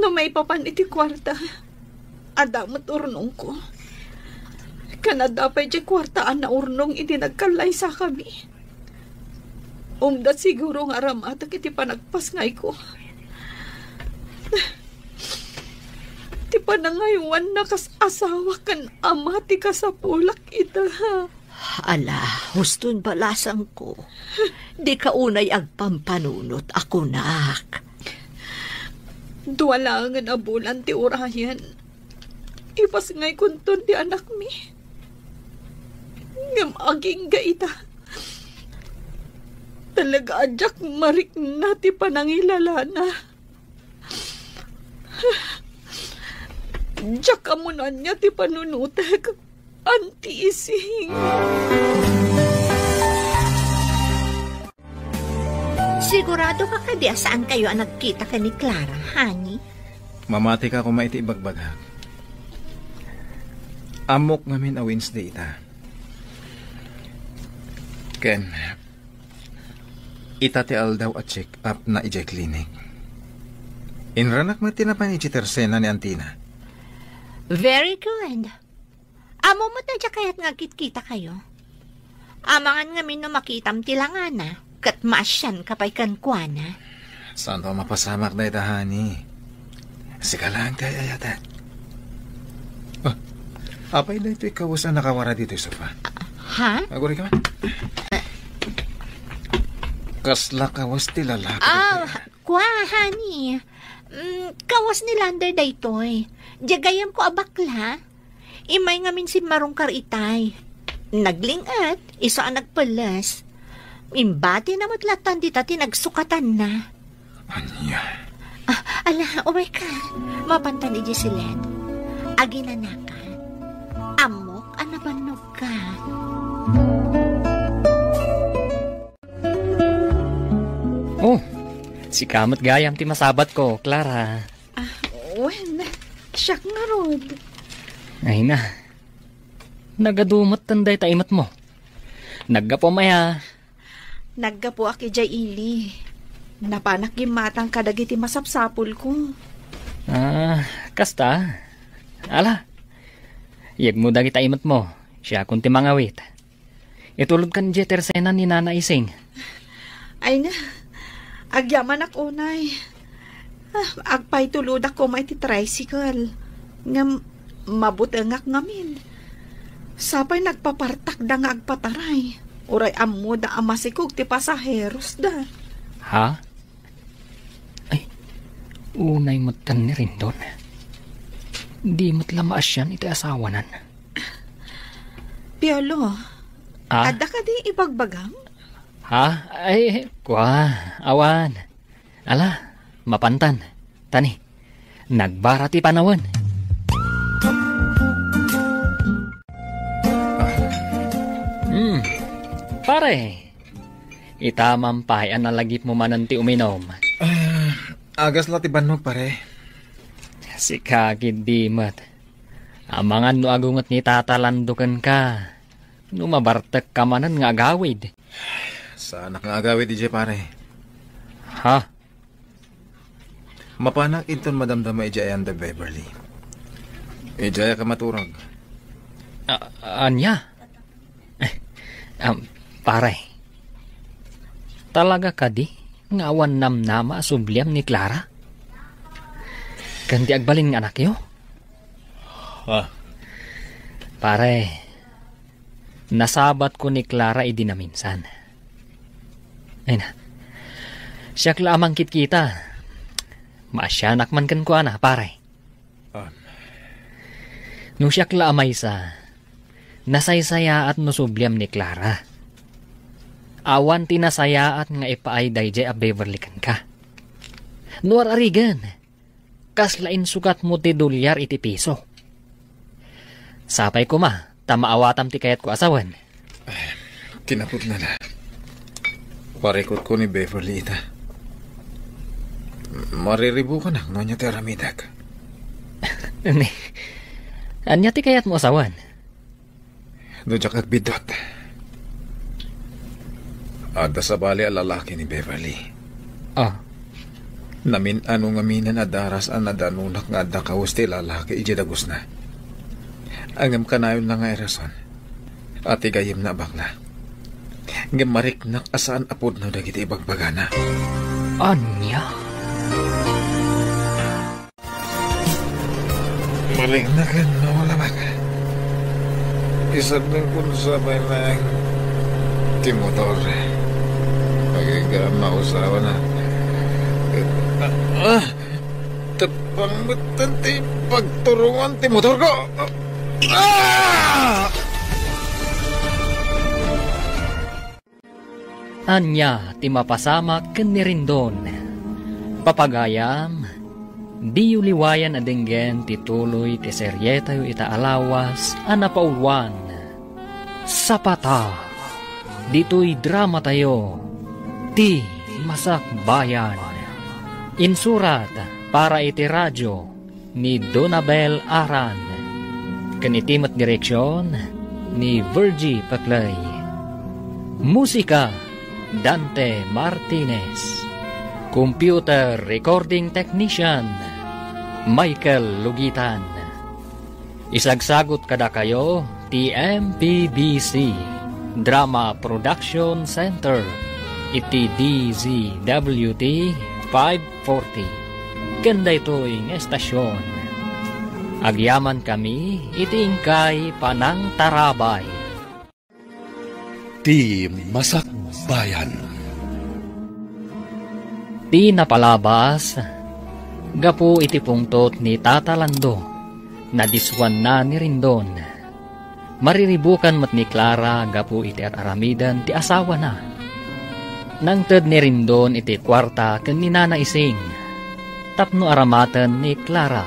No may papan iti kwarta. Adamot urnong ko. Kanada pa iti kwartaan na urnong iti nagkalay sa kami. Umdat siguro nga ramatak iti panagpasngay ko. Ti panangaywan na kas asawa kan ama ti kasapulak ita. Ala, huston balasang ko. Di ka unay agpampanunot ako nak. Duwalangan abulan ti Urayan. Ipas ngay kunton ti anak mi. Ngam aging gaita. Talaga adyak marik na ti panangilala na. Diyak amunan niya ti panunutek. Anti ising. Sigurado ka kadi saan kayo ang nagkita ka ni Clara, honey? Mamati ka kung maiti ibagbagha. Amok ngamin a Wednesday ita. Ken, ita ti aldaw at check up na ijay clinic. Inranak mo tinapan iti tersena ni Antina. Very good. Amo mo tadya kaya't ngagkit-kita kayo. Amangan ngamin no makitam tilangana, kat maasyan kapay kankwana. Saan to mapasamak na ita, honey? Sika lang tayo yata. Oh, apay na ito ikaw saan nakawara dito yung sofa. Ha? Aguri ka man. Kasla kawas ti lalaki. Kwa, honey. Kawas ni Lander daytoy. Jagayam ko abakla. Imay ngamin si Marungkar itay. Naglingat, iso ang nagpalas. Imbati na matlatan dita tinagsukatan na. Anya? Oh my God. Mapantan ni Giselle. Aginanakan. Amok, anabanog ka. Oh, si kamot gayam ti masabat ko, Clara. Siyak nga rod. Ay na. Nagadumot tanday taimat mo. Naggapo maya. Naggapo aki jay ili. Napanak gimatang kadagiti masapsapul ko. Kasta. Ala. Iyag mo dagi taimat mo. Siya kung ti mangawit. Itulog kan jeter sena ni Nana Ising. Ay na. Agyaman ak unay. Agpay tulod ako may ti tricycle. Ngam mabutengak ngamin. Sapay nagpapartak da nga agpataray. Uray ammo da amasikog ti pasaheros da. Ha? Ay, unay matan ni rin doon. Di matlamaas yan iti asawanan. Piolo, ada ka di ibagbagam? Ha? Ay, kwa, awan. Ala, mapantan. Tani, nagbara ti panawan. Pare, itamampayan na lagip mo mananti uminom. Agas la ti banog, pare. Si kakid di mat. Amangan no agungot ni tatalandukan ka. No mabartek ka manan nga agawid. Saan nga agawid, DJ, pare? Ha? Mapanak inton madamdama ijay ang Beverly. Ijay ka maturag. Anya? Pare, talaga ka di nga awan namnama subliam ni Clara? Kanti agbalin nga anak yo? Pare, nasabat ko ni Clara idi na minsan. Ay na, siyak lamang kita. Maasyanak man kan ko ana, pare. Nung siyak lamay sa, nasaysaya at nusubliam ni Clara. Awan tinasayaat nga ipaay dayjay a Beverly kan ka. Nuar arigan, kaslain sukat mo ti dolyar iti piso. Sapay ko ma, tamaawatam ti kayat ko asawan. Kinapot na na. Parekot ko ni Beverly ita. Mariribu ka na, no niya ti aramidag. Anya ti kayat mo asawan? Dudyak agbidot. Ada sa bali ang lalaki ni Beverly. Namin anong aminan adaras ang nadanunak nga adda kawas ti lalaki ijidagos na. Angam kanayon na nga erason. At igayim na bakla. Ngam mariknak asaan apod na dagiti ibagbagana. Anya? Maliknakan na wala baka. Isang na kung sabay lang timotor. Pagigam na usawa na. Pangmutan ti pagturungan ti motor ko. Anya ti mapasamak ken ni Rindon. Papagayam, di uliwayan adenggen ti tuloy ti seryetayo ita alawas anapaulwan. Sapata, dito'y drama tayo, ti Masak Bayan. Insurat para iti radyo ni Donabel Aran. Kanitimat direksyon ni Virgie Paclay. Musika Dante Martinez. Computer Recording Technician Michael Lugitan. Isagsagot kada kayo ti MPBC Drama Production Center iti DZWT 540. Ganda ito'y estasyon. Agyaman kami iti ingkay Panang Tarabay. Ti Masak Bayan. Ti napalabas, gapu iti pungtot ni Tata Lando, na diswan na ni Rindon. Mariribukan mat ni Clara, gapu iti aramidan ti asawa na. Nang ted ni Rindon iti kwarta ken ni Nana Ising, tapno aramatan ni Clara.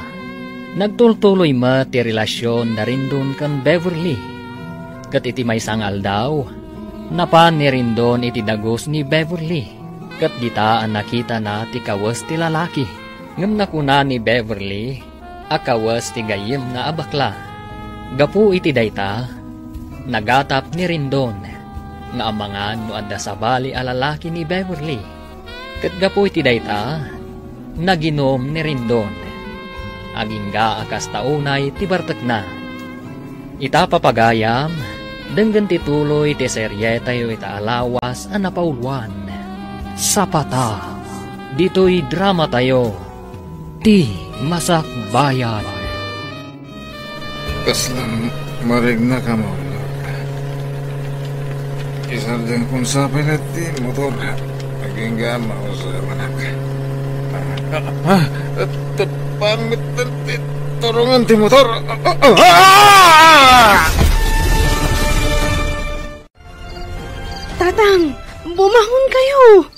Nagtultuloy mat ti relasyon na Rindon ken Beverly. Kat iti may sangal daw, napan ni Rindon iti dagos ni Beverly. Kat gitaan nakita na ti kawas ti lalaki. Ngam nakuna ni Beverly, akawas ti gayem na abakla. Gapu iti dayta, nagatap ni Rindon, nga amangan no adda sa bali a lalaki ni Beverly. Kat gapu iti dayta, naginom ni Rindon. Agingga akas taunay ti bartek na. Ita papagayam, denggan ti tuloy ti seryetayo ita alawas a napaulwan. Sapata, dito'y drama tayo, ti Masak Bayan. Kaslang marigna ka mo. Isardeng kung sa pinati motor. Naging gama ko sa manak. Pamit ti turungan ti motor. Tatang, bumahon kayo.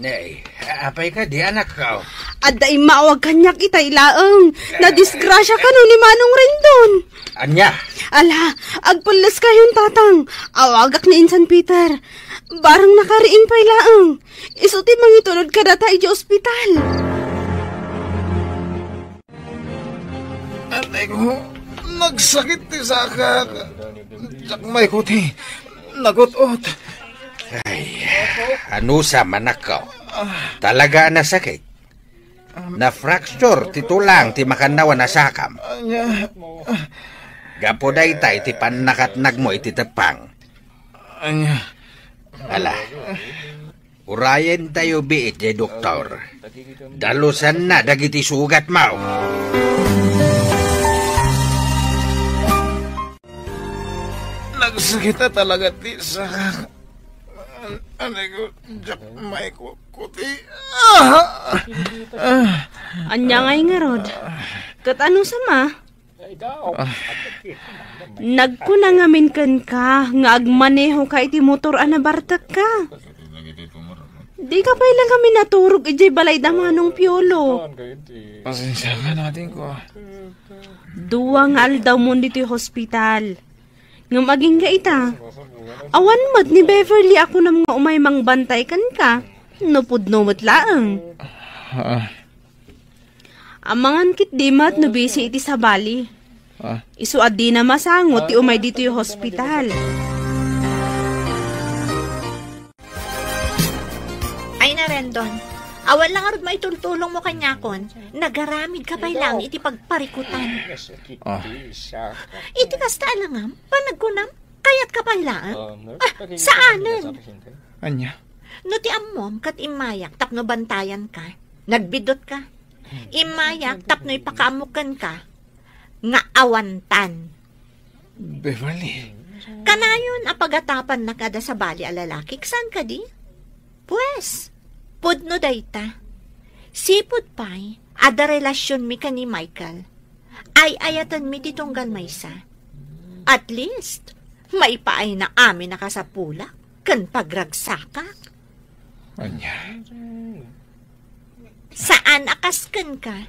Nay, apay ka di anak ka. Aday maawag kanyak itay laeng. Nadisgrasya ka no ni Manong Rindon. Anya? Ala, agpulas kayon tatang. Awagak ni Insan Peter. Barang nakariing pay laeng. Isuti mangitulod ka data iti ospital. Atay ko, nagsakit ti saka. Sakmay ko ti, nagutot. Ay, ano sa manak ka? Talaga na sakit. Na-fracture ti tulang ti makanawa na sakam. Gapo daytay ti panakatnag mo iti tepang. Ala, urayen tayo biit di doktor. Dalusan na dagiti sugat mo. Nagsakit na talaga ti saka. Anay ko, may kuti. Anya ngay nga rod. Kat ano sama? Nagkunangamin kan ka, nga agmaneho ka iti motor anabartak ka. Di ka pa ilang kami naturog iti balay damanong piolo. Pasensya ka natin ko. Duwang aldaw mo dito yung hospital. Nga maging ka ita. Awan mat ni Beverly ako nam nga umay mang bantay kan ka. Nupudno mat laeng. Amangan kit di mat no busy iti sa bali. Isu adi na masangot ti umay dito yung hospital. Ay na Rendon, awan lang arod maitultulong mo kanyakon. Nagaramid ka pa'y lang iti pagparikutan. Iti kasta alangam, panagkunam, kayat ka pa'y lang. Saanen? Anya? No ti ammom kat imayak tapno bantayan ka. Nagbidot ka. Imayak tapno ipakaamukan ka. Nga awantan. Beverly. Kanayon apagatapan na kada sa bali a lalaki. Saan ka di? Pues, pudno dayta. Sipud pa'y Ada relasyon mi ka ni Michael. Ay ayatan mi titunggal maysa. At least, maipaay na amin nakasapula kan pagragsakak. Anya? Saan akaskan ka?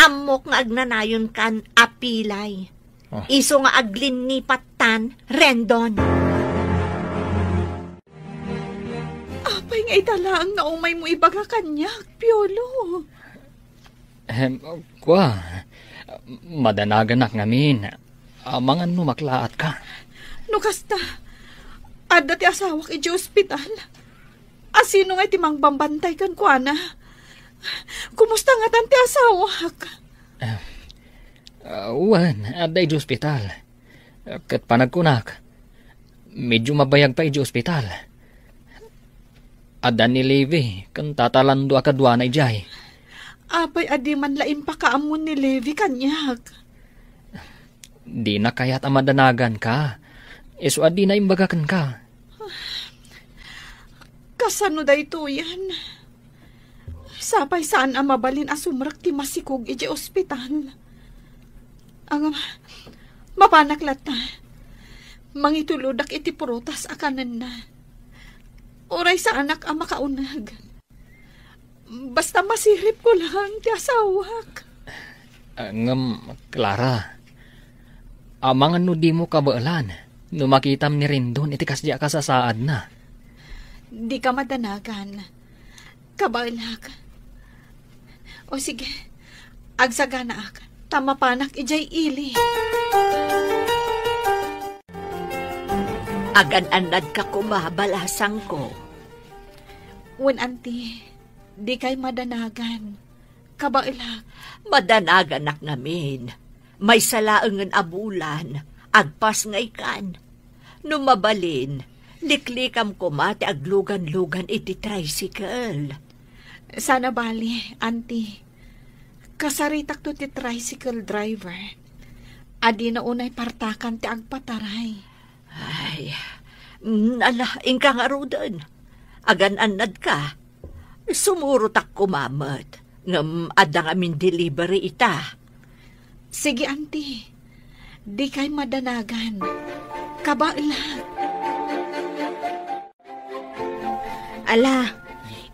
Amok nga agnanayon kan apilay. Oh. Iso nga aglin ni Patan, Rendon. Apay nga italang na umay mo ibaga kanyak, Piolo. Kwa, madanagan ngamin. Amangan no maklaat ka. No kasta, ada ti asawak iti ospital. Asino nga iti mangbambantay kan kuana. Kumusta nga tan ti asawak? Uwan, aday di ospital. Kat panagkunak, medyo mabayag pa iti ospital. Ada ni Levi, kan tatalando akadwa na ijay. Apay adi man laim pa kaamon ni Levi kanyak. Di na kaya't amadanagan ka. Iso adi na imbagakan ka. Kasano da ito yan? Sapay saan ang mabalin asumrak ti masikog iti ospital. Ang mapanaklat na. Mangituludak iti prutas akanan na. Oray sa anak ang makaunag. Basta masirip ko lang ti asawak. Clara, amangan no di mo kabaalan. No makitam ni Rendon, iti kasya ka sa saad na. Di ka madanagan. Kabalag. O sige, agsagana ak. Tamapanak ijay ili. Agan-anad ka kumabalasang ko. Wen auntie, di kay madanagan. Kabalag. Madanagan nak namin. May salaangan abulan. Agpas nga ikan. Numabalin, liklikam ko mati aglugan-lugan iti tricycle. Sana bali, auntie. Kasaritak to ti tricycle driver. Adi na unay partakan ti agpataray. Ay, ingka nga rodan. Agan-anad ka. Sumurutak kumamat. Ngam adang amin delivery ita. Sige, auntie. Di kay madanagan. Kabaala. Ala,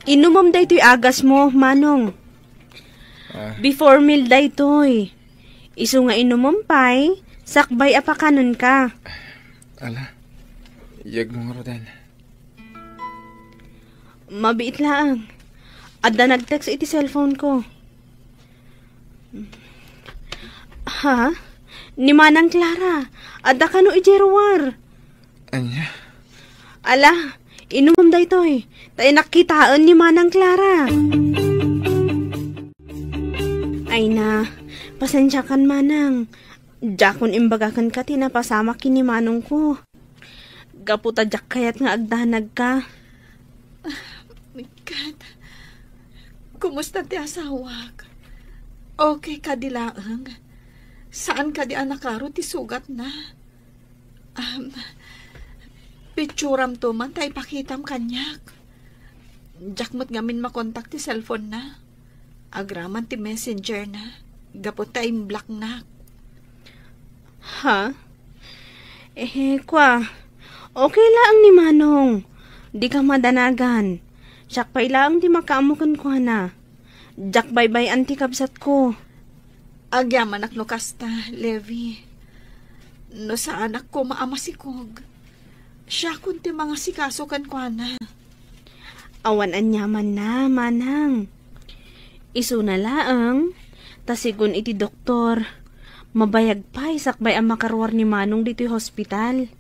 inumom da ito'y agas mo, Manong. Before meal da ito'y. Isu nga inumom pa'y, sakbay apakanon ka. Ala, yag mo nga rodan. Mabiit lang. Adda nag-text iti cellphone ko. Ha? Ni Manang Clara. Adda ka no ijeruar. Anya? Ala, inumom da ito'y. Tayo nakitaan ni Manang Clara. Ay na, pasensya kan Manang. Jakon imbagakan ka tinapasama kini Manong ko. Gaputa jak kayat nga agdanag ka. My God. Kumusta ti asawak? Okay ka di laang? Saan ka di anakaro ti sugat na? Picturam to man tay pakitam kanyak. Jakmot ngamin makontak ti cellphone na. Agraman ti messenger na. Gapot tay black na. Ha? Kwa. Okay lang ni Manong. Di ka madanagan. Sakpay lang di makaamukan ko na. Jak bye-bye anti kabsat ko. Agyaman ak no kasta, Levi. No sa anak ko maamasikog. Siya kunti mga sikasukan ko na. Awan anyaman na, Manang. Isu na laang. Tasigun iti doktor. Mabayag pa sakbay ang makarwar ni Manong dito'y hospital.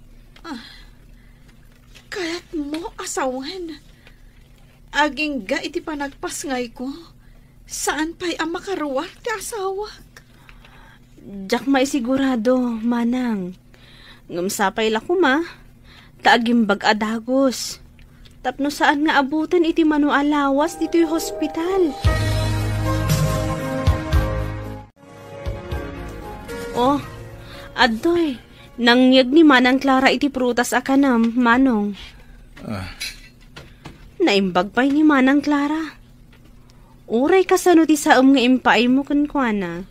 Kaya't mo asawan. Aging ga iti panagpas ngay ko. Saan pa'y ang makaruwar ti asawak? Jak may sigurado, Manang. Ngamsapay lakuma. Taagimbag adagos. Tapno saan nga abutan iti manualawas dito'y hospital. Oh, adoy. Nangyag ni Manang Clara iti prutas akanam, Manong. Naimbag pa'y ni Manang Clara. Uray kasano ti saom nga impaay mo kan kuana.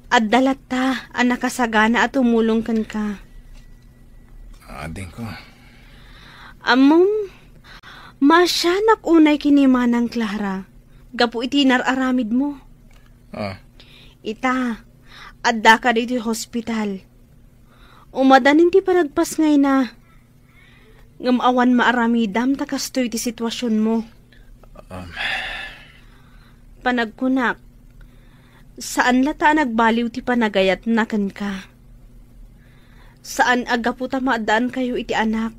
At dalata ang nakasagana at tumulong kan ka. Ading ko. Amom, masyanak unay kinimanang Clara. Gapu iti nararamid mo. Ita, adda ka dito hospital. Umadanin ti panagpas ngay na. Ngamawan maaramidam takastoy ti sitwasyon mo. Panagkunak, saan lata nagbaliw ti panagayat na kan ka? Saan agaputa maadaan kayo iti anak?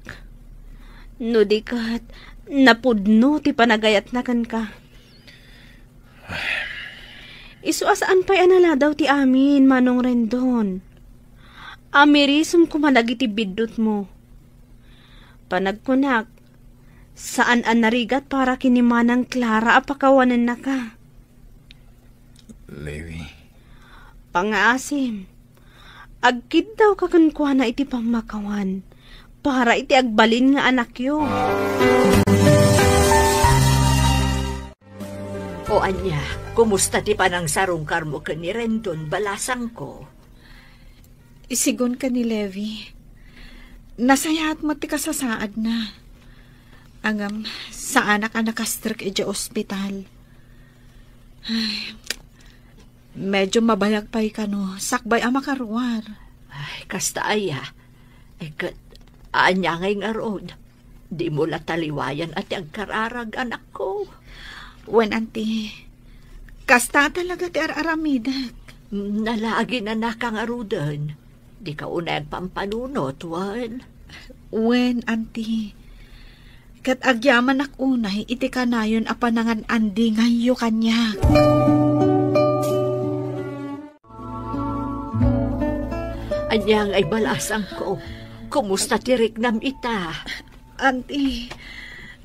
No di kat, napudno ti panagayat na kan ka. Isu asaan pa'y anala daw ti amin, Manong Rendon. Amirisum kumalag iti bidot mo. Panagkunak, saan an narigat para kinimanang Clara apakawanan na ka? Levi. Pangaasim, agkid daw kakankuha na iti pamakawan para iti agbalin nga anak yo. O anya, kumusta ti panang sarungkar mo ka ni Rendon, balasang ko? Isigon ka ni Levi. Nasayahat mo ti kasasaad na. Angam, sa anak-anak kastrik iti ospital. Ay, medyo mabayag pa'y ka no, sakbay ang makaruar. Ay, kasta aya. Kat, anya ngay nga road. Di mo lataliwayan at ang kararag anak ko. Wen, auntie, kasta talaga ti aramidak. Nalagi na nakangarudan. Di ka unay pampanunot, Wan. Wen, auntie, kat agyaman ak unay, iti kanayon apanangan andi ngayo kanya. Anyang ay balasang ko. Kumusta tirik nam ita? Auntie,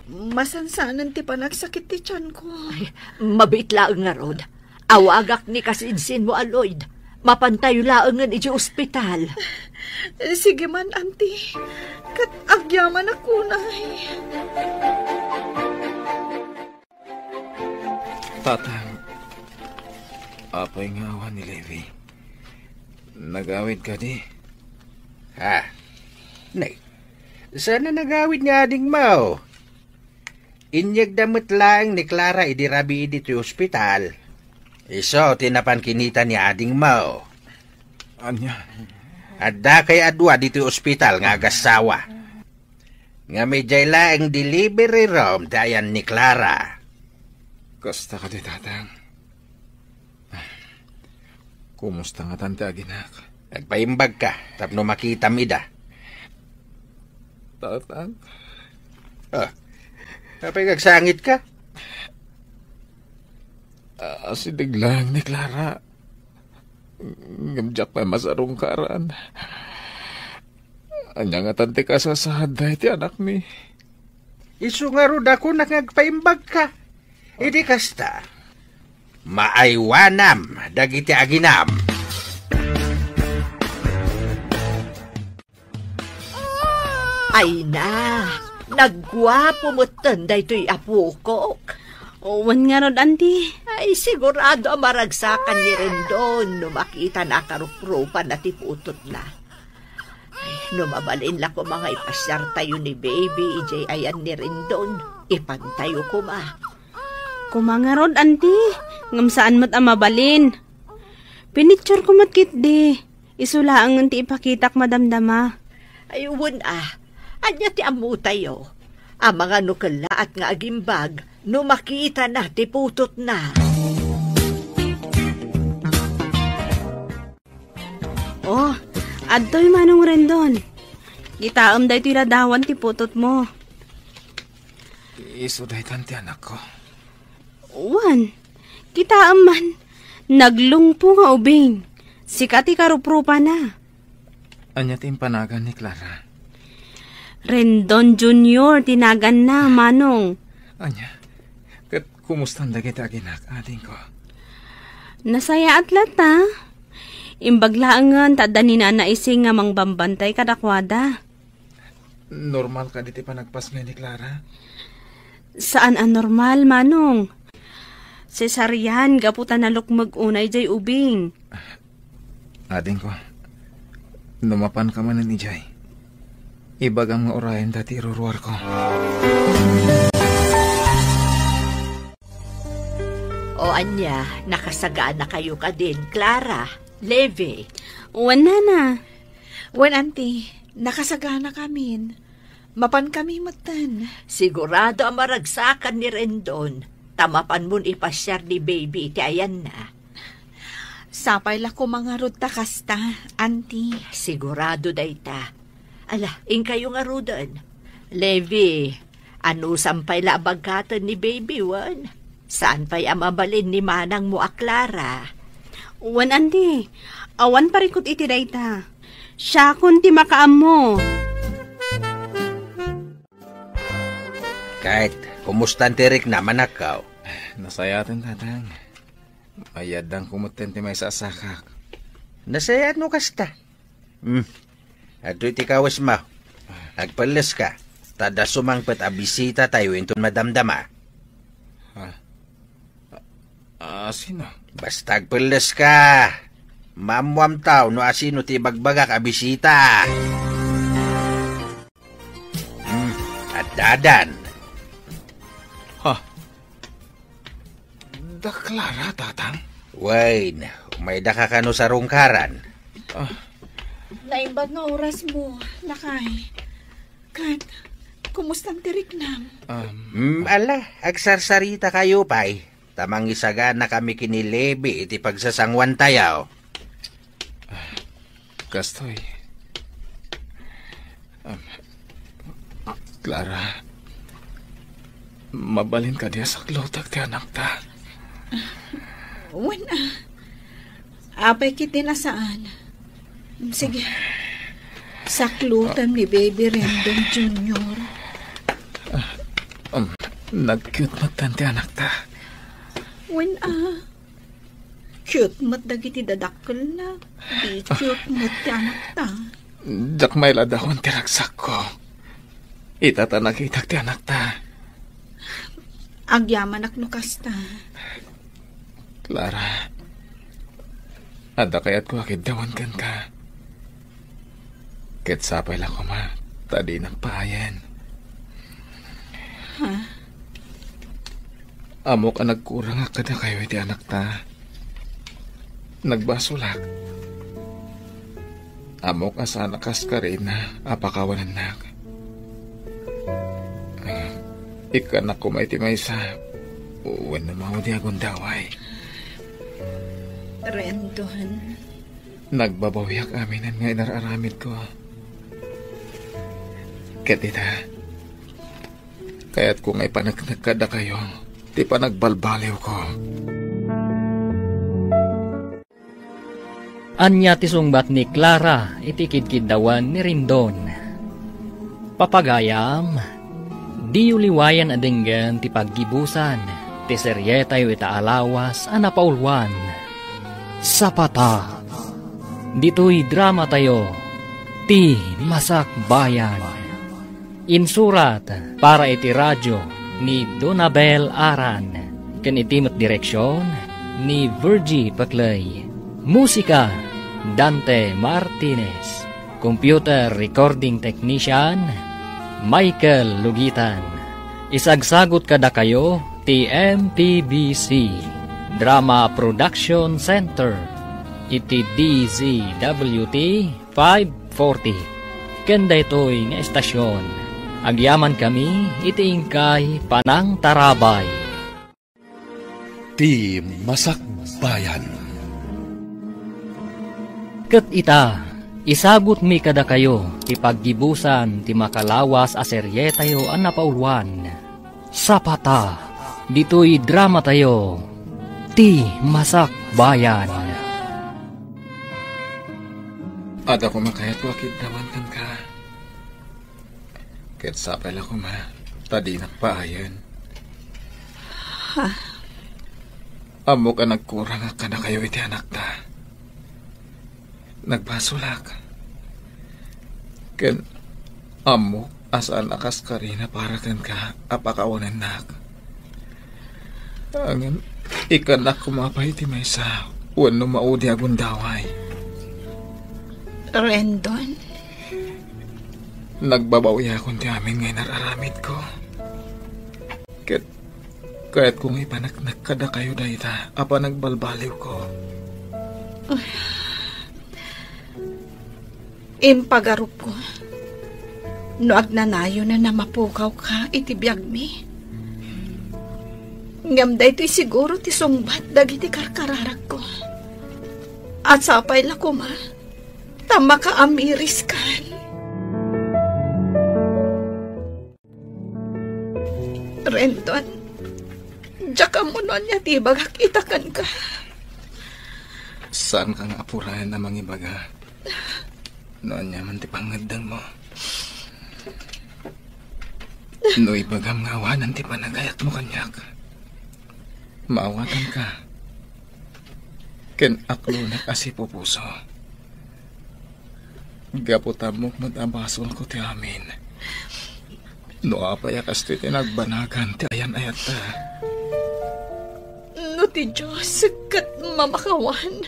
masansanan ti panagsakit ti tiyan ko. Ay, mabitlaang nga rod. Awagak ni kasinsin mo, Aloyd. Mapantayo laangan iti ospital. Sige man, auntie. Kat agyaman ako na. Tatang, apay nga awan ni Levi. Nagawid ka di? Ha? Nay, sana nagawid nga ading mo. Inyag damot lang ni Clara idirabi dito ospital. Iso, tinapan kinita ni ading mo. Anya? Adda kay adwa dito ospital nga agasawa. Nga may jayla ang delivery room dayan ni Clara. Kasta ka di, tatang. Kumusta nga tante aginak? Nagpaimbag ka, tapno makita mida. Tatang? Kapag kagsangit ka? Asidig lang ni Clara. Ngamjak na masarong karan. Anya nga tante ka sasahaday ti anak mi. Isu nga rod ako nagpaimbag ka. Idi kasta. Maaywanam, dagiti aginam. Ay na, nagwapo mo tanday to'y apukok. Owan nga rod, auntie. Ay, sigurado maragsakan ni Rendon no makita na karuprupan na tiputot na. Ay, numabalin la ko mga ipasyar tayo ni baby, ijay ayan ni Rendon. Ipantayo ko ma. Kumanga rod, auntie. Ngam saan mo't amabalin. Pinicture ko matkit di. Isulaang nganti ipakitak madamdama. Ay, anya ti amu tayo. Ang mga nukala at nga agimbag, no makita na, tiputot na. Oh, adto'y Manong Rendon. Gitaam dahi to'y ladawan tiputot mo. Iso dahi tante anak ko. Wan, kitaam man. Naglungpo nga ubing. Sikati karuprupa na. Anya timpanagan ni Clara. Rendon Jr. tinagan na, Manong. Anya, kat kumusta ang dagit aginak, ating ko? Nasaya at lata. Imbaglaangan, tada ni Nana Ising nga mangbambantay kadakwada. Normal ka diti panagpas ngayon ni Clara? Saan ang normal, Manong? Cesarian, gaputan na lukmag unay jay ubing. Ading ko, numapan ka man ni Jay. Ibagang nga orayan dati iruruar ko. O anya, nakasagaan na kayo ka din, Clara, Leve. Wala na. Wan, auntie, nakasagana kami. Mapan kami matan. Sigurado ang maragsakan ni Rendon. Tamapan mo'n ipasyar ni baby, ti ayan na. Sapay la ko mga ruta kasta, auntie. Sigurado day ta. Ala, kayo nga rudan. Levi, ano sampay la abagkatan ni baby, wan? Saan pa'y amabalin ni manang mo a Clara? Wan, andi. Awan parikot iti dayta. Siya kun ti makaam mo. Kahit, kumustan tirik naman akaw. Nasayatan, tatang. Ayadang kumuten ti may sasakak. Nasayat no kasta. Ato iti kawas mo. Agpalas ka. Tada sumangpet a bisita tayo inton madamdama. Sino? Basta agpalas ka. Mamwam tao no asino ti bagbagak a bisita. At dadan. Da Clara, tatang? Wayne, may daka ka no sa rungkaran. Naimbag nga oras mo, lakay. Kat, kumustang tirik nam? Ala, agsarsarita kayo pay. Tamang isaga na kami kinilebi iti pagsasangwan tayaw. Kastoy. Clara, mabalin ka diya sa klotag ti anak ta. Wan, apay kiti na saan? Sige. Saklutan ni Baby Rendon Jr. Nag-cute matan ti anak ta. Wan, cute mat dagiti dadakkel na. Di cute mat ti anak ta. Jak may ladahon ti ragsak ko. Itata nakita ti anak ta. Agyaman ak nukasta. Clara, ada kayat ko akid dawan kan ka. Ket sapay lang ko ma, tadi nagpahayan. Ha? Amo ka nagkurang akad na kayo iti anak ta. Nagbasulak. Amo ka sana kas ka rin na apakawanan na. Ikanak ko may timaysa. Uwan na mga di akong daway. Rendon. Nagbabawiyak aminan nga inararamid ko. Katita, kaya't kung ay panagnagkada kayo, di pa nagbalbaliw ko. Anya ti sungbat ni Clara iti kidkidawan ni Rendon. Papagayam, di uliwayan adenggan ti paggibusan, ti seryetayo ita alawas anapaulwan. Sapata, dito'y drama tayo, ti Masak Bayan. Insurat para iti radyo ni Donabel Aran, ken itimat direksyon ni Virgie Paclay. Musika, Dante Martinez. Computer recording technician, Michael Lugitan. Isagsagot kada kayo, ti MTBC Drama Production Center, iti DZWT 540. Kenda ito'y nga estasyon. Agyaman kami, iti ingkay Panang Tarabay. Ti Masak Bayan. Ket ita, isagot mi kada kayo, ti paggibusan, ti makalawas a serye tayo ang napaulwan. Sapata, dito'y drama tayo, ti Masak Bayan. Ada ko makayat ko akit dawan kan ka. Ket sapay lang ko ma, tadi nagpaayan. Ha? Amo ka nagkurang ka na kayo iti anak ta. Nagbasulak. Ken amo asaan akas ka rin na para kan ka apakawanan nak. Angan, ikanak kumapay ti may sa wano maudi agon daway. Rendon, Nagbabawi akong ti amin ngay nararamid ko. Kahit kung ipanaknak kada kayo dayta, apa nagbalbaliw ko. impagarup ko. No agnanayo na namapukaw ka itibiyag mi. Ngam da ito'y siguro ti sungbat dagiti karkararag ko. At sapay la ko ma, tama ka amiris kan. Renton, diyak mo nun niya ti bagak itakan ka. Saan ka nga apurayan na mangibaga? Noon niya man ti pangadang mo. No ibagam nga awanan ti panagayat mo kanyak. Maawatan ka. Ken aklunak asipo puso. Gaputan mo matabasol ko ti amin. No apayakas ti tinagbanagan ti ayan-ayat ta. No ti Diyos, kat mamakawan.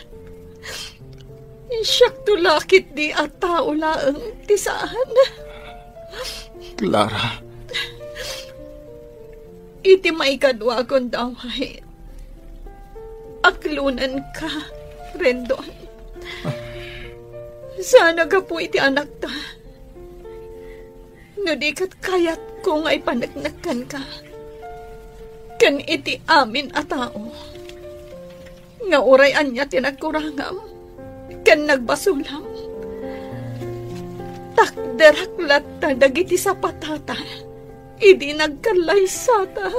Siyak tulakit di at tao laang ti saan. Clara. Iti maikadwa kong daway. Aklunan ka, Rendon. Sana ka po iti anak ta. No di kat kayat kong ay panagnakan ka. Kan iti amin a tao. Nga urayan niya tinagkurangam. Kan nagbasulam. Takderaklat ta dagiti sa patata. Idi nagkalaysata.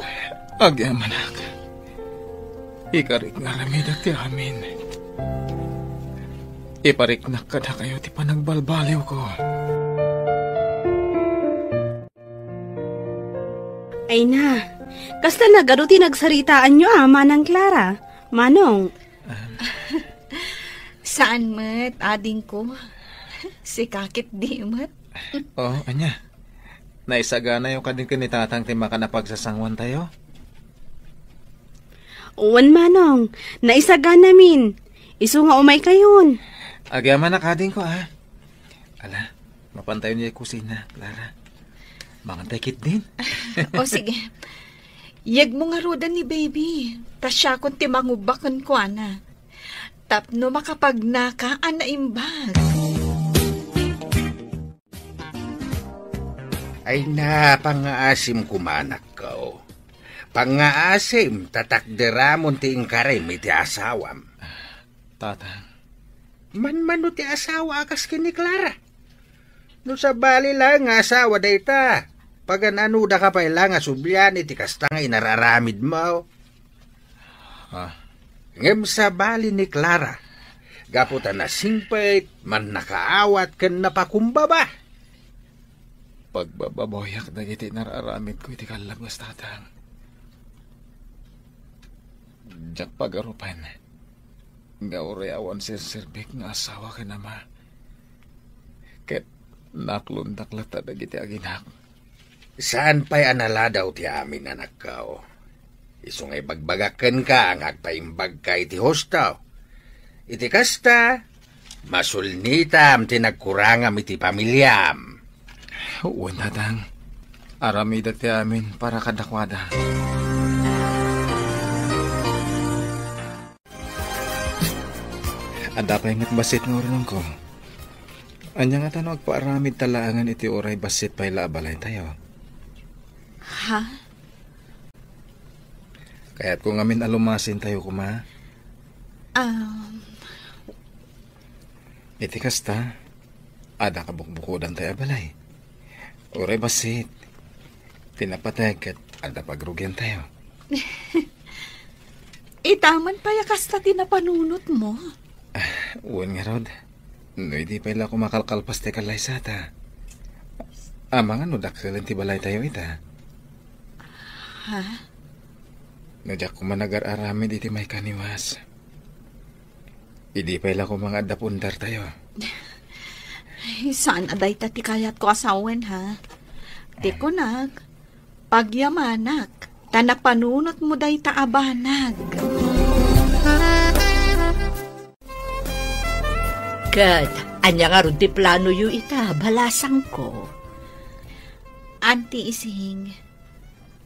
Agyamanak. Ikarik nga ramidak ti amin. Ipariknak ka na kayo ti panagbalbaliw ko. Ay na, kasta nagaro ti nagsaritaan nyo ama ng Clara. Manong. Saan mat, ading ko? Si kakit di mat. Oh, anya. Naisagana yung kading kinitatang timaka na pagsasangwan tayo? Uwan manong, naisaga namin. Isu nga umay kayon. Agyaman na kading ko ah. Ala, mapantayo niya yung kusina, Clara. Mangantay kit din. O sige. Yag mo nga rodan ni baby. Tas siya kung timangubakan ko ana. Tapno makapagnaka ana imbag. Ay na, pangaasim kumanak ko. Pangaasim, tatakderamon ti ingkarim iti asawam. Tatang. Man-mano ti asawa akas kini Clara. No sa bali lang nga asawa dayta. Pagan ano da ka pa ilang asubyan iti kasta nga inararamid mo. Ngem sa bali ni Clara. Gaputan na singpait, man nakaawat ken napakumbaba. Pagbababoyak na iti nararamid ko iti kalabas, tatang. Diyak pagarupan. Nga urayawan sirbik nga asawa ka nama. Ket naklundak lata dagiti aginak. Saan pa'y anala daw ti amin anak kao? Isungay bagbagaken ka ang agpaimbag ka iti hostaw. Iti kasta, masulnitam tinagkurangam iti pamilyam. Uwan, tatang. Aramidak ti amin para kadakwada. Anda pa yung basit nga rin ko. Anya nga tanong agpaaramid talaangan iti oray basit pa'y laabalay tayo. Ha? Kaya't kung amin alumasin tayo kuma. Iti kasta, ada kabukbukudan tayo abalay. Oray basit, tinapatek at ada pagrugyan tayo. Itaman pa yakasta tinapanunot mo. Uwan nga rod. No, hindi pa ila kumakalkalpas te kalay sata. Amang ano daksalan ti balay tayo ita. Ha? Nadyak kumanagar-aramid iti may kaniwas. Hindi pa ila kumangadapundar tayo. Saan aday tati kayat ko asawen ha? Di ko nag, pagyamanak, Tanapanunot mo day taabanag. Kat, anya nga ron ti plano yu ita, balasang ko. Auntie Ising,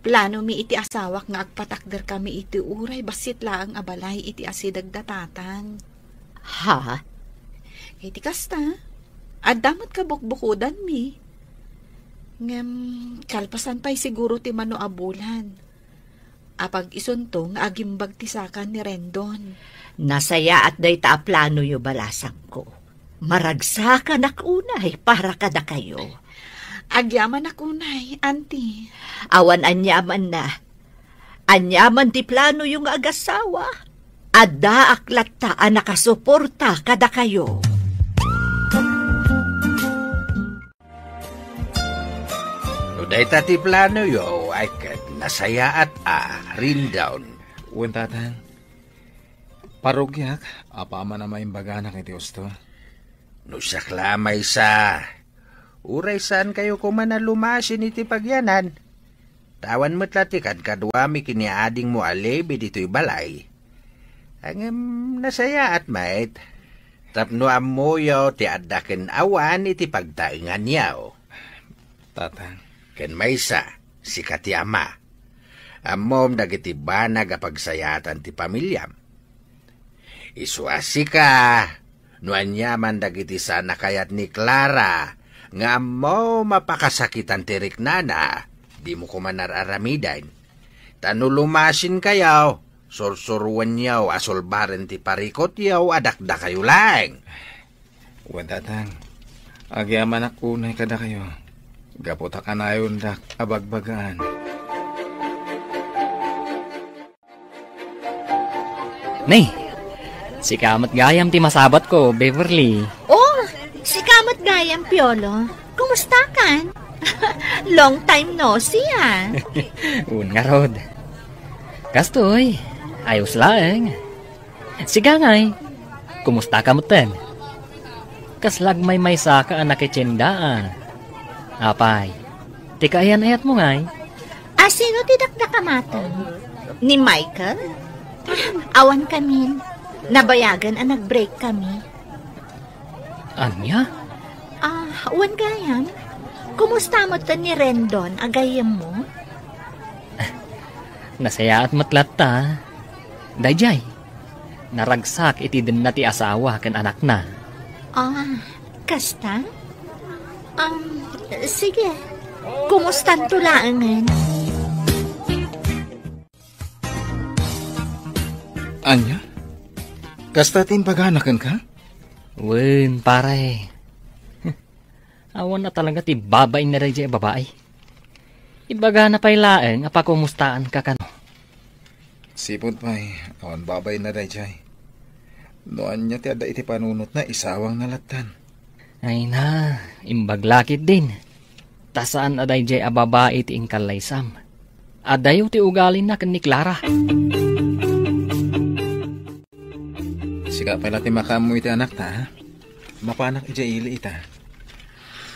plano mi iti asawak nga agpatakder kami iti uray basit laang abalay iti asidag datatan. Ha? Iti kasta, adamot ka bukbukudan mi. Ngem, kalpasan pa'y siguro ti mano abulan. Apag isuntong agimbag ti sakan ni Rendon. Nasaya at day ta plano yu balasang ko. Maragsakan akunay para kada kayo. Agyaman akunay, auntie. Awan anyaman na. Anyaman ti plano yung agasawa. Adda aklat ta nakasuporta kada kayo. Uday tati plano yo, ay kat nasaya at rin down. Uwan tatang. Parugyak, apa man na maimbaganak iti usto. Nusak lamay sa. Uray saan kayo kumana lumasin iti pagyanan. Tawan mo't latikan kaduami kiniading mo alebi dito'y balay. Ang nasaya at mait. Tapno amoyo ti adaken awan iti pagtaingan yaw. Tatang. Ken maysa, si kati ama. Amom dagiti banag apagsayatan ti pamilyam. Isuasi ka, nuan yaman dagiti sana kayat ni Clara, nga mo mapakasakitan tirik nana, di mo kumanararamidan. Tanulumasin kayaw, sursuruan yaw, asolbaren ti parikot yaw, adakda kayo lang. Uwan tatang, agyaman akunay kada kayo. Gapota ka na yun dak abagbagaan. Nay, si kamat gayam ti masabat ko, Beverly. Oh, si Kamot Gayam, Piolo. Kumusta kan? Long time no see, ah. Nga rod. Kastoy, ayos lang. Siga ngay, kumusta ka mo ten? Kaslag may saka anak itsyendaan. Apay, tika ayan-ayat mo ngay. Sino ti dakdakamatan? Ni Michael? Awan kami. Nabayagan ang nag-break kami. Anya? Awan gayam. Kumusta mo ta ni Rendon, agayam mo? Nasaya at matlat ta. Dayjay, naragsak iti din na ti asawa kan anak na. Kasta? Sige. Kumustan tulaangan? Anya? Kastatin paganakan ka? Wen, pare. Awan na talaga ti babae na rin babae. Ibaga na pa'y laeng apakumustaan ka kano. Sipod pa'y, awan babay na dayjay. Noan niya ti ada iti panunot na isawang nalatan. Ay na, imbaglakit din. Tasaan aday jay ababae ti ingkalaysam. Adayo ti ugalin na kan ni Clara. Sika pala ti makamu iti anak ta, ha? Mapanak ija ili ita.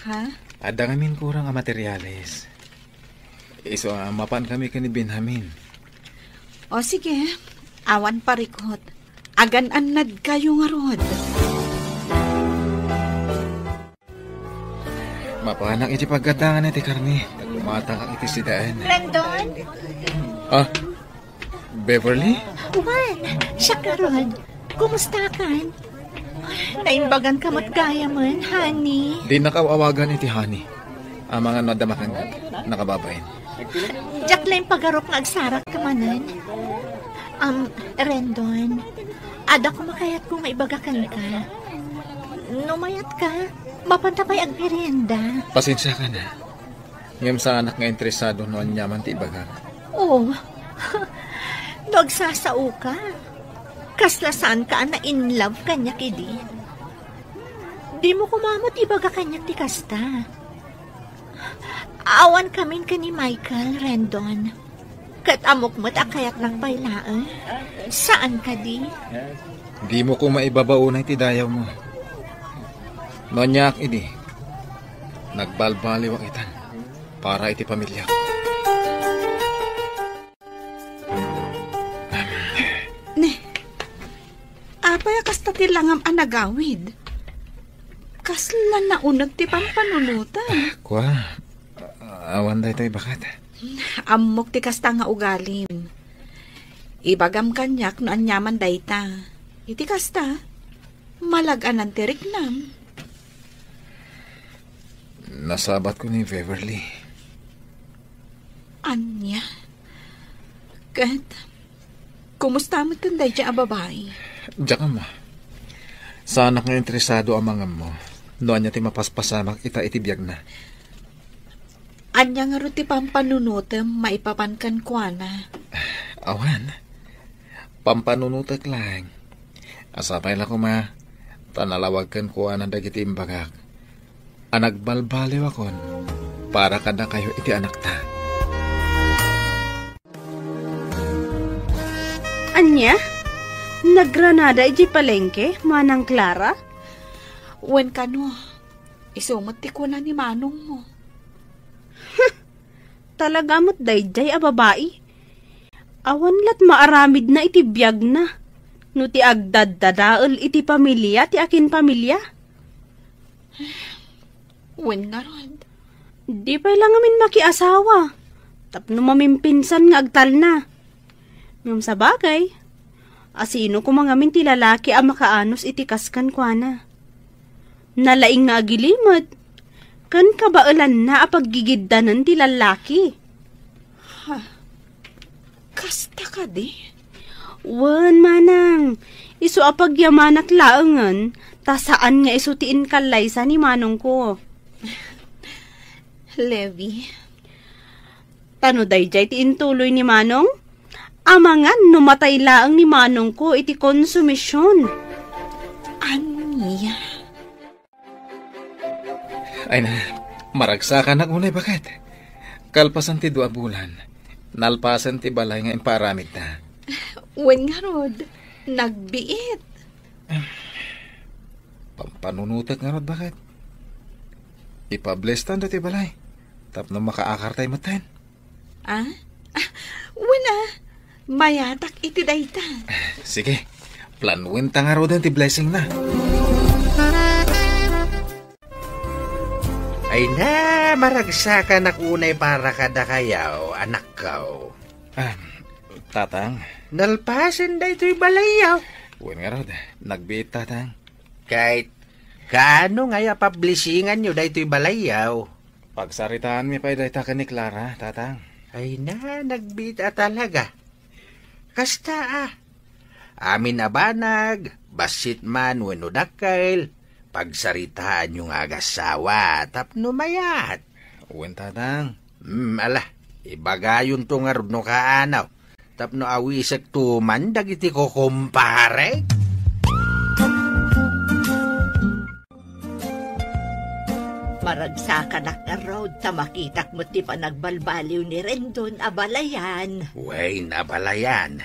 Ha? Ada ngamin kurang materyales. Iso mapan kami kani Benjamin. O sige, awan parikot. Agan-anad kayo nga rod. Mapanak iti pagkatangan iti karni. Nagumata kang iti sidaan. Rendon? Beverly? Juan, siya ka rod. Kumusta kan? Naimbagan ka mo't gaya man, honey. Di nakawawagan iti honey. Ang mga nadamakan nakababayin. Jack lang pagarok nga agsarak ka manan. Rendon, ada ko makayat kung maibagakan ka. Numayat ka, mapantapay ang merienda. Pasensya ka na. Ngayong sa anak nga interesado noon yaman ti ibaga. Oh, nagsasao ka. Kaslasan ka na in love kanya kidi. Di mo kumamot ibaga kanya ti kasta. Awan kamin ka ni Michael, Rendon. Katamok mo't akayat ng bailaan. Saan ka di? Di mo ko maibabaunay ti dayaw mo. Nonyak idi. Nagbalbaliwang itan para iti pamilya. ti langam anagawid. Kasla naunag ti pampanunutan. Kwa, awan da ito'y bakat. Amok ti kasta nga ugalim. Ibagam kanyak no anyaman dayta. Iti kasta, malaganan ti riknam. Nasabat ko ni Beverly. Anya? Kat, kumusta mo tunday dyan ang babae? Diyan ka ma. Sana nga interesado ang mga mo. Noon niya ti mapaspasamak ita itibiyag na. Anya nga ro ti pampanunutem maipapankan kwa na. Awan. Pampanunutak lang. Asapay lang ko ma. Tanalawagkan ko anang dagiti imbagak. Anagbalbaliw akon. Para ka na kayo iti anak ta. Anya? Nagranada iji palengke, Manang Clara? Wen kano, isumot ti ko na ni manong mo. Talaga mo't dayjay a babae. Awan lat maaramid na iti biyag na. No ti agdaddadaal iti pamilya, ti akin pamilya. Wen nga rod. Di pa lang amin makiasawa. Tapno mamimpinsan nga agtal na. Ngam sa bagay, asino ko mga min ti lalaki a makaanos iti kaskan kwa na. Nalaing nga agilimod, kan kabaalan na a paggigiddanan ti lalaki. Ha? Kasta ka di? Wan, Manang. Isu a pagyamanak laangan, ta saan nga isu tiin kalaysa ni Manong ko. Levi. Tano dayjay ti intuloy ni Manong? Amangan numatay laang ni Manong ko iti konsumisyon. Anya? Ay na, maragsakan na unay bakat. Kalpasan ti 2 bulan. Nalpasan ti balay nga imparamid na. Wen nga rod, nagbiit. Pampanunutak nga rod bakat. Ipablestan do ti balay. Tapno makaakartay matayin. Ah? Wala. Mayatak iti dayta. Sige, planuin ta nga rod ti blessing na. Ay na, maragsakan na kunay para kada kayaw, anak kaw. Tatang. Nalpasan da ito'y balayaw. Uwan nga rod, nagbiit tatang. Kahit, kaano nga pablisingan nyo da ito'y balayaw? Pagsaritaan mi pa'y dayta ka ni Clara, tatang. Ay na, nagbiit talaga. Kasta amin abanag, basit man wano dakil, pagsaritaan yung agasawa, tapno mayat. Uwan tatang. Ala, ibagayon to nga no kaanaw, tapno awisag tuman, dagiti ko kumpare. Maragsakan na road ta makitak mo ti panagbalbaliw ni Rendon abalayan. Way nabalayan.